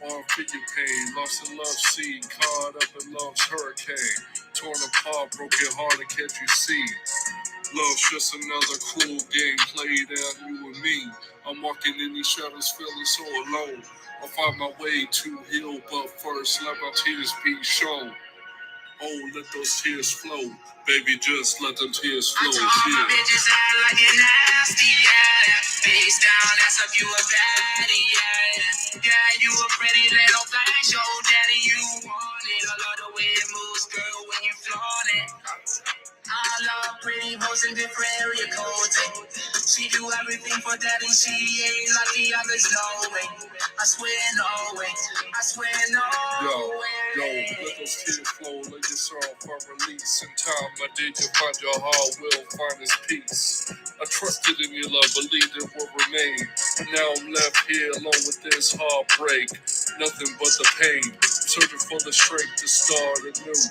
all feel your pain. Lost in love sea, caught up in love's hurricane. Torn apart, broken hearted, can't you see? Love's just another cruel game played out you and me. I'm walking in these shadows feeling so alone. I'll find my way to heal, but first let my tears be shown. Oh, let those tears flow. Baby, just let them tears flow. I told my bitches act like you're nasty, yeah. Face down, ass up, you a baddie, yeah. Yeah, you a pretty little thing, show daddy you want it. I love the way it moves, girl, when you flaunt it. I love pretty hoes in different area codes. She do everything for daddy, she ain't like the others, no way. I swear, no way. I swear, no way. Yo, let those tears flow, let your sorrow find release. In time, my day, you'll find your heart will find its peace. I trusted in your love, believed it would remain. But now I'm left here alone with this heartbreak. Nothing but the pain. I'm searching for the strength to start anew.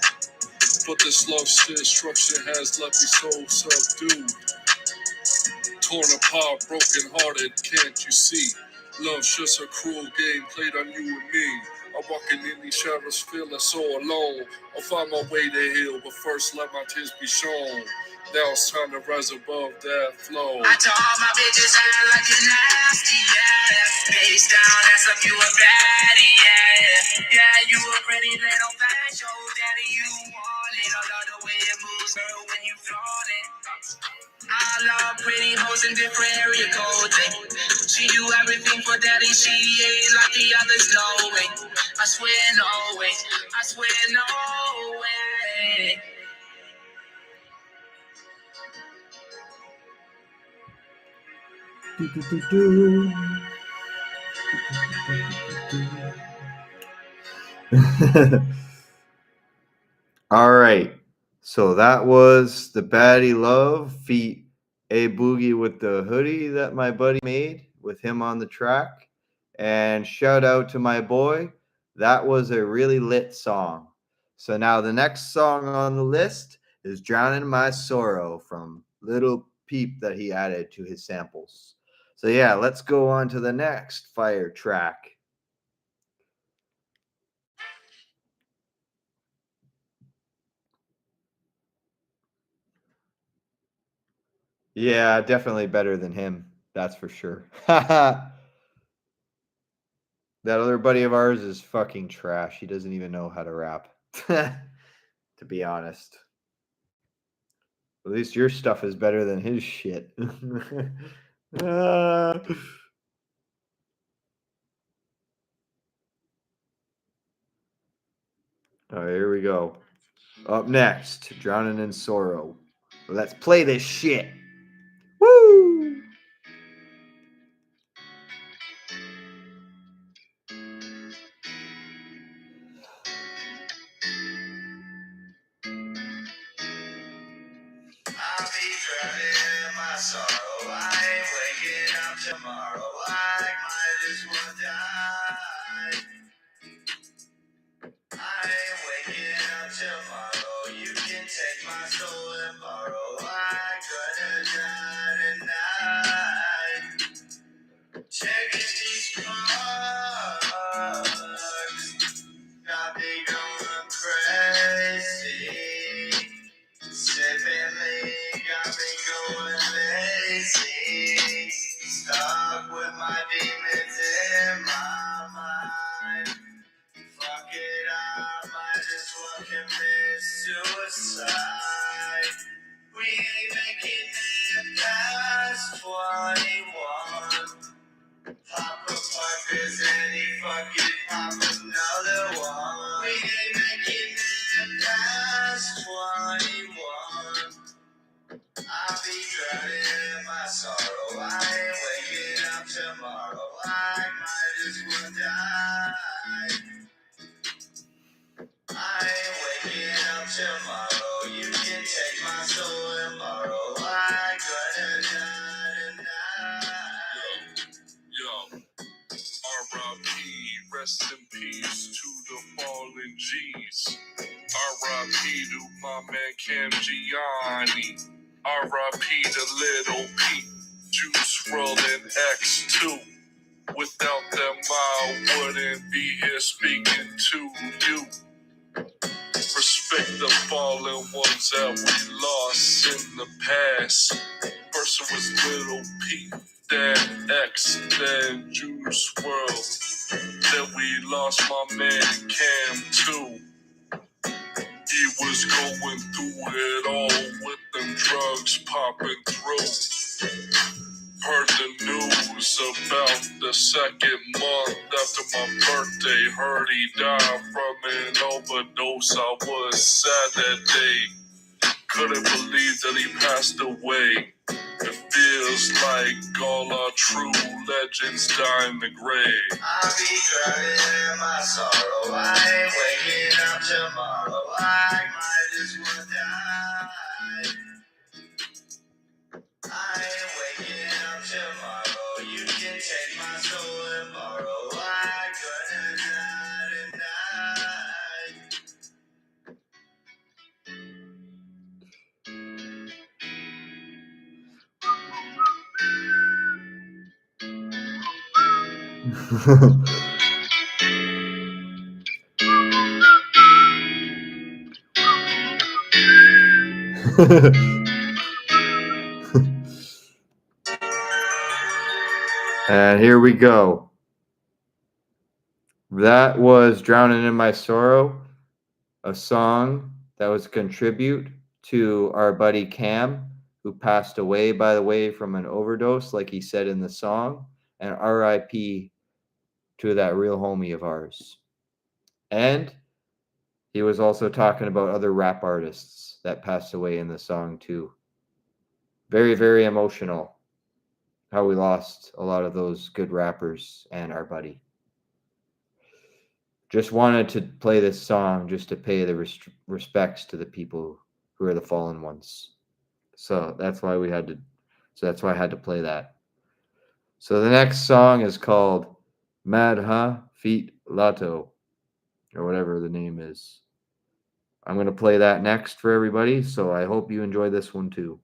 But this love's destruction has left me so subdued. Torn apart, broken hearted, can't you see? Love's just a cruel game played on you and me. I'm walking in these shadows feeling so alone. I'll find my way to heal, but first let my tears be shown. Now it's time to rise above that flow. I told all my bitches act like you're nasty, yeah. Face down, ass up, you a baddie, yeah. Yeah, you a pretty little thing, show daddy you want it. I love the way it moves, girl, when you flaunt it. I love pretty hoes in different area codes. She do everything for daddy, she ain't like the others, no way. I swear, no way. I swear, no way. All right. So that was the Baddie Love feat A Boogie with the hoodie that my buddy made with him on the track. And shout out to my boy. That was a really lit song. So now the next song on the list is Drowning My Sorrow from Little Peep that he added to his samples. So yeah, let's go on to the next fire track. Yeah, definitely better than him. That's for sure. That other buddy of ours is fucking trash. He doesn't even know how to rap. To be honest. At least your stuff is better than his shit. Ah. All right, here we go. Up next, Drowning in Sorrow. Let's play this shit. Woo! I'll be drowning in my sorrow. I ain't waking up tomorrow. I might as well die. I ain't waking up tomorrow. You can take my soul and borrow. I could have died tonight. Checking these marks. Got me going crazy. Sipping lean, got me going lazy. Stuck with my demons in my mind. Fuck it, I might as well commit suicide. We ain't making it past 21. Pop a pipe is any fucking pop another one. We ain't making it past 21. I'll be drowning in my sorrow. I ain't waking up tomorrow. I might as well die. I ain't waking up tomorrow. You can take my soul and borrow. I could have died tonight. my man Cam Gianni. R.I.P. to Little Pete, Juice WRLD and X2. Without them, I wouldn't be here speaking to you. Respect the fallen ones that we lost in the past. First it was Little Pete, then X, then Juice WRLD. Then we lost my man Cam too. He was going through it all with them drugs popping through. Heard the news about the second month after my birthday. Heard he died from an overdose. I was sad that day. Couldn't believe that he passed away. It feels like all our true legends die in the grave. I'll be driving in my sorrow. I ain't waking up tomorrow. I might just wanna die. I ain't waking up tomorrow. You can take my soul tomorrow. I couldn't die tonight. And here we go. That was Drowning in My Sorrow, a song that was a contribute to our buddy Cam, who passed away, by the way, from an overdose, like he said in the song, and RIP to that real homie of ours. And he was also talking about other rap artists that passed away in the song, too. Very, very emotional how we lost a lot of those good rappers and our buddy. Just wanted to play this song just to pay the respects to the people who are the fallen ones. So that's why I had to play that. So the next song is called Mad Huh Feet Lato, or whatever the name is. I'm going to play that next for everybody, so I hope you enjoy this one too.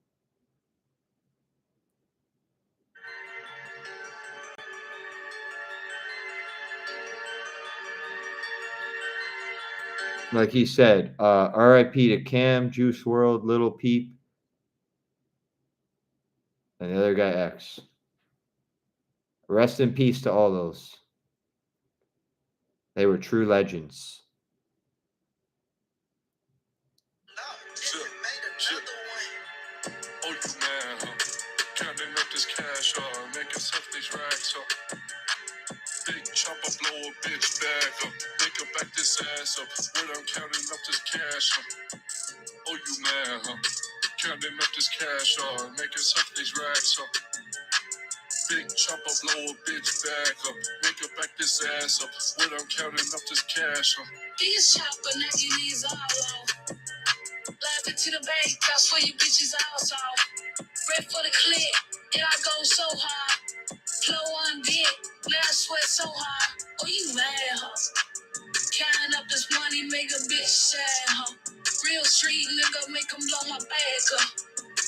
Like he said, RIP to Cam, Juice WRLD, Little Peep, and the other guy X. Rest in peace to all those. They were true legends. Oh, you man, huh? Counting up this cash, making stuff these racks, Big chopper blow a bitch bag up. Make her back this ass up. When I'm counting up this cash, Oh, you man, huh? Counting up this cash, making stuff these racks, Big chopper blow a bitch bag up. Make her back this ass up. When I'm counting up this cash, These chopper knocking these all off. Live it to the bank, that's where you bitches all off. Red for the clip, and I go so hard. Flow on dick, man, I sweat so hard. Oh, you mad, huh? Counting up this money, make a bitch sad, huh? Real street nigga, make him blow my bag up.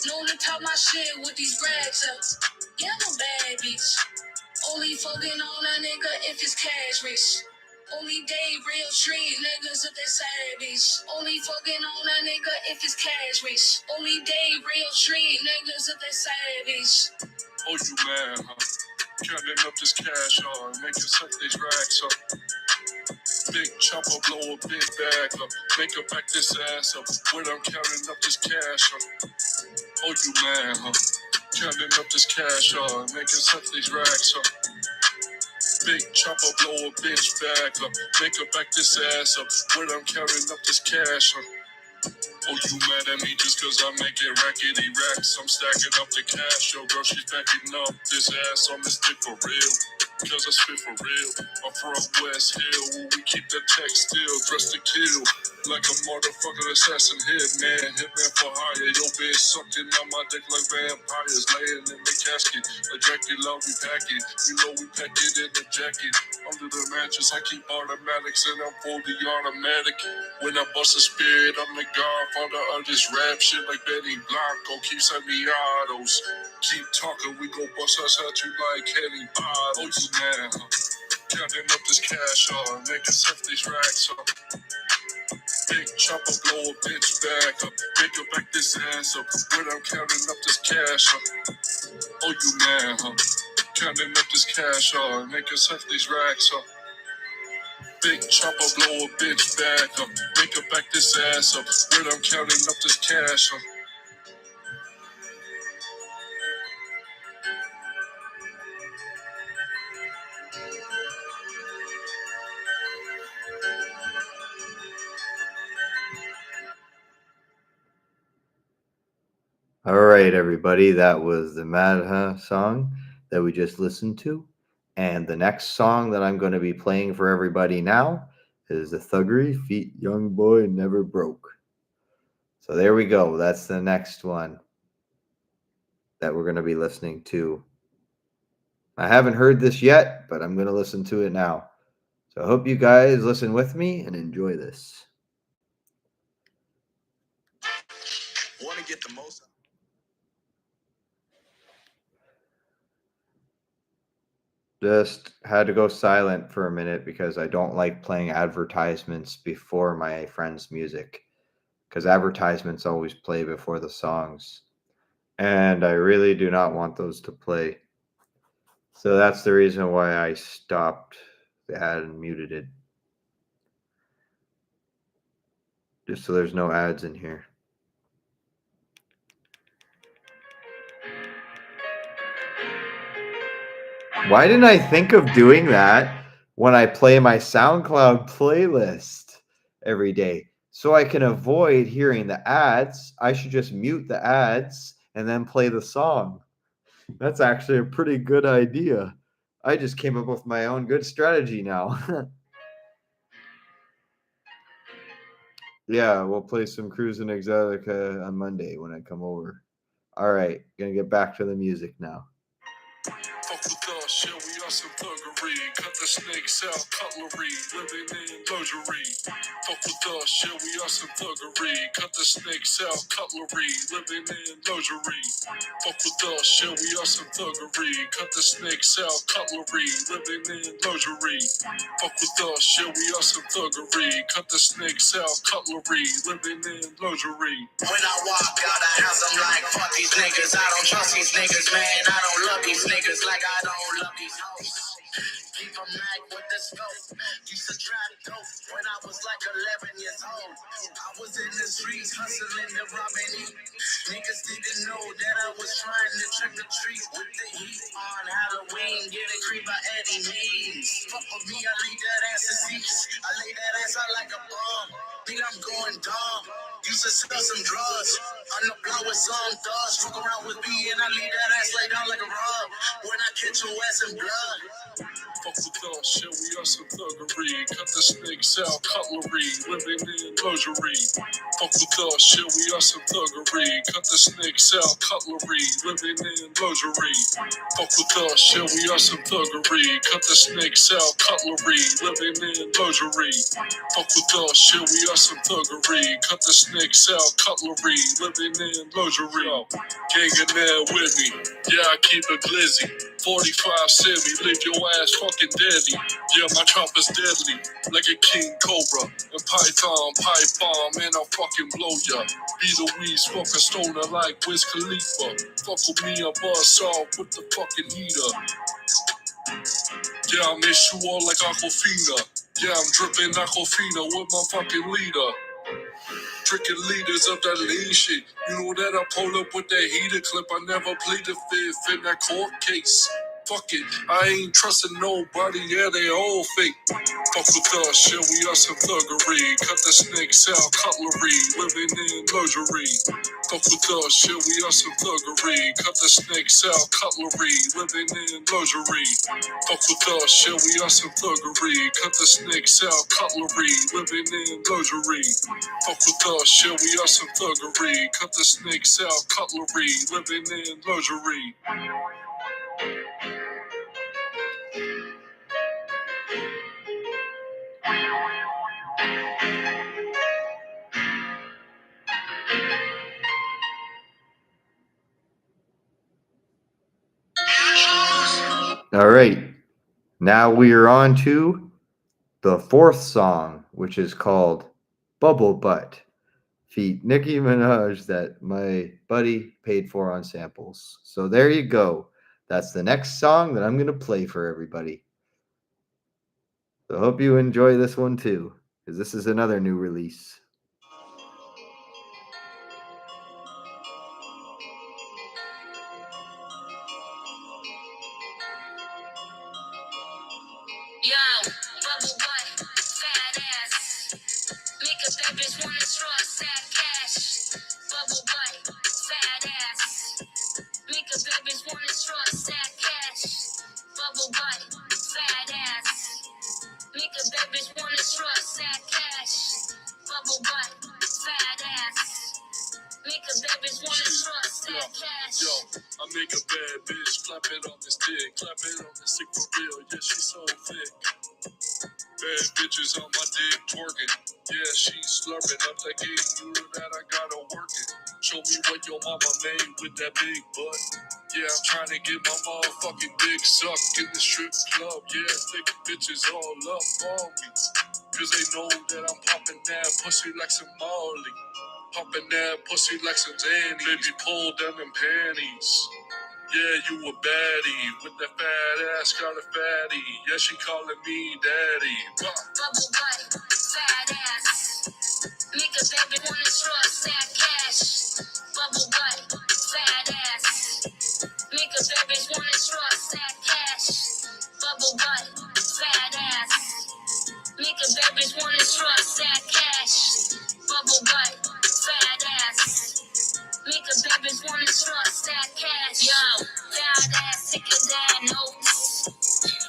Known to talk my shit with these rags up. Yeah, I'm a bad bitch. Only fucking on a nigga if it's cash rich. Only date real street niggas if they savage. Only fucking on a nigga if it's cash rich. Only date real street niggas if they savage. Oh, you man, huh? Counting up this cash, making some these racks, Big chopper blow a big bag up. Make her back this ass up. When I'm counting up this cash, Oh, you man, huh? Counting up this cash, making some these racks, Big chopper blow a bitch bag up. Make her back this ass up. When I'm counting up this cash, Oh, you mad at me just cause I make it rackety racks? I'm stacking up the cash, yo girl, she's backing up this ass on this dick for real. Cause I spit for real. I'm from West Hill, where we keep the tech still, dressed to kill. Like a motherfucking assassin hitman, hitman for hire. Yo bitch sucking on my dick like vampires, laying in the casket. A Dracula, we pack it. You know we pack it in the jacket. I'm under the mattress. I keep automatics and I'm fully automatic. When I bust a spirit, I'm the godfather of this rap shit like Benny Blanco. Keep sending me autos. Keep talking, we gon' bust us at you like Henny bottles now. Counting up this cash, making stuff these racks up. Big chopper blow a bitch back up. Make her back this ass up. When I'm counting up this cash up. Oh, you mad, huh? Counting up this cash, making stuff these racks up. Big chopper blow a bitch back up. Make her back this ass up. When I'm counting up this cash up. All right, everybody. That was the Madha song that we just listened to. And the next song that I'm going to be playing for everybody now is the Thuggery feat Young Boy Never Broke. So there we go. That's the next one that we're going to be listening to. I haven't heard this yet, but I'm going to listen to it now. So I hope you guys listen with me and enjoy this. Want to get the most? Just had to go silent for a minute because I don't like playing advertisements before my friend's music, because advertisements always play before the songs, and I really do not want those to play. So that's the reason why I stopped the ad and muted it, just so there's no ads in here. Why didn't I think of doing that when I play my SoundCloud playlist every day? So I can avoid hearing the ads, I should just mute the ads and then play the song. That's actually a pretty good idea. I just came up with my own good strategy now. Yeah, we'll play some Cruisin' Exotica on Monday when I come over. All right, gonna get back to the music now. Fuck with us, yeah, we are some thuggery. Cut the snakes out, cutlery, living in luxury. Fuck with us, yeah, we are some thuggery. Cut the snakes out, cutlery, living in luxury. Fuck with us, yeah, we are some thuggery. Cut the snakes out, cutlery, living in luxury. Fuck with us, yeah, we are some thuggery. Cut the snakes out, cutlery, living in luxury. When I walk out the house, I'm like, fuck these niggas. I don't trust these niggas, man. I don't love these niggas like I don't love these hoes. Keep a mag with the scope. Used to try dope when I was like 11 years old. I was in the streets hustling to rob and eat. Niggas didn't know that I was trying to trick or treat with the heat on Halloween. Get a creep by any means. Fuck with me, I leave that ass in seats. I lay that ass out like a bomb. Think I'm going dumb. Used to sell some drugs. On the block with some thugs. Fuck around with me and I leave that ass lay down like a rug. When I catch your ass in blood. Fuck with us, yeah, we are some thuggery. Cut the snakes out, cutlery, living in luxury. Fuck with us, yeah, we are some thuggery. Cut the snakes out, cutlery, living in luxury. Fuck with us, yeah, we are some thuggery. Cut the snakes out, cutlery, living in luxury. Fuck with us, yeah, we are some thuggery. Cut the snakes out, cutlery, living in luxury. Gang in there with me, yeah, I keep it glizzy. 45 semi, leave your ass fucking deadly. Yeah, my chopper's deadly, like a king cobra. And python, pipe bomb, and I'll fucking blow ya. Be the weed smoking stoner like Wiz Khalifa. Fuck with me, I bust off with the fucking heater. Yeah, I miss you all like Aquafina. Yeah, I'm dripping Aquafina with my fucking leader. Tricking leaders of that lean shit. You know that I pull up with that heater clip. I never plead the fifth in that court case. Fuck it, I ain't trusting nobody, yeah, they all fake. Fuck with us, yeah, we are some thuggery. Cut the snakes out, cutlery, living in luxury. Fuck with us, yeah, we are some thuggery. Cut the snakes out, cutlery, living in luxury. Fuck with us, yeah, we are some thuggery. Cut the snakes out, cutlery, living in luxury. Fuck with us, yeah, we are some thuggery. Cut the snakes out, cutlery, living in luxury. All right. Now we are on to the fourth song, which is called Bubble Butt, feat Nicki Minaj, that my buddy paid for on samples. So there you go. That's the next song that I'm going to play for everybody. So I hope you enjoy this one too, because this is another new release. Yo, bubble butt, fat ass. Make a bad bitch wanna trust that cash. Bubble butt, fat ass. Make a bad bitch wanna trust that cash. Bubble butt, fat ass. Make a bad bitch wanna trust that cash. Bubble butt, fat ass. Make a bad bitch wanna trust that cash. Yo, I make a bad bitch clap it on this dick, clap it on this dick for real. Yeah, she's so thick. Bad bitches on my dick twerking. Yeah, she's slurping up that game. You know that I gotta work it. Show me what your mama made with that big butt. Yeah, I'm trying to get my motherfucking dick sucked in the strip club. Yeah, thick bitches all up on me. Cause they know that I'm popping that pussy like some Molly. Popping that pussy like some Danny. Baby, pull down them panties. Yeah, you a baddie with that fat ass, got a fatty. Yeah, she calling me daddy. Bubble butt, fat ass. Make a baby wanna trust that cash. Bubble butt, fat ass. Make a baby wanna trust that cash. Bubble butt, fat ass. Make a baby wanna trust that cash. Bubble butt, fat ass. Make a baby wanna trust that cash. Yo, fat ass, sicker than notes.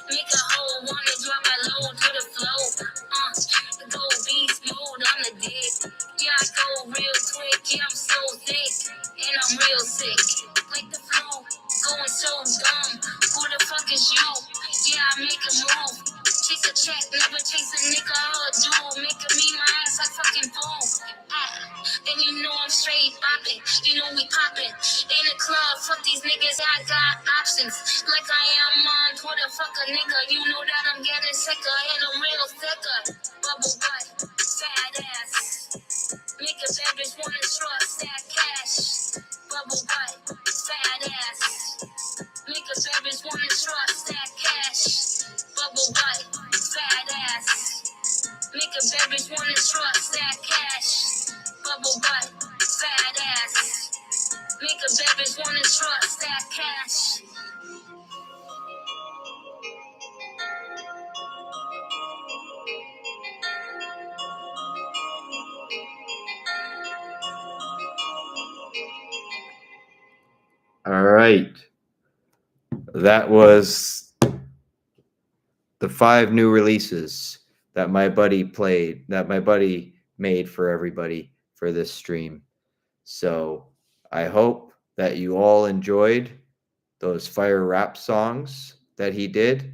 Make a hoe wanna drop my low to the flow. Go beast mode on the dick. Yeah, I go real quick. Yeah, I'm so thick. And I'm real sick. Like the flow, going so dumb. Who the fuck is you? Yeah, I make a move. Chase a check, never chase a nigga or a dude. Making me my ass like fucking fool. Then you know I'm straight poppin'. You know we poppin'. In the club, fuck these niggas, I got options. Like I am on Twitter, fuck a nigga. You know that I'm getting sicker and I'm real thicker. Bubble butt, fat ass. Make a bad bitch wanna trust that cash. Bubble butt, fat ass. Make a bad bitch wanna trust that cash. Bubble butt, fat ass. Make a bad bitch wanna trust that cash. Bubble butt, fat ass. Make a bad bitch wanna trust that cash. All right. That was the 5 new releases that my buddy made for everybody for this stream. So I hope that you all enjoyed those fire rap songs that he did.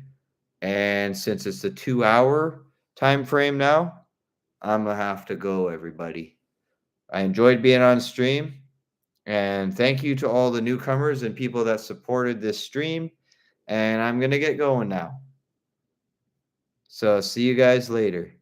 And since it's a 2-hour time frame now, I'm gonna have to go, everybody. I enjoyed being on stream. And thank you to all the newcomers and people that supported this stream. And I'm going to get going now. So see you guys later.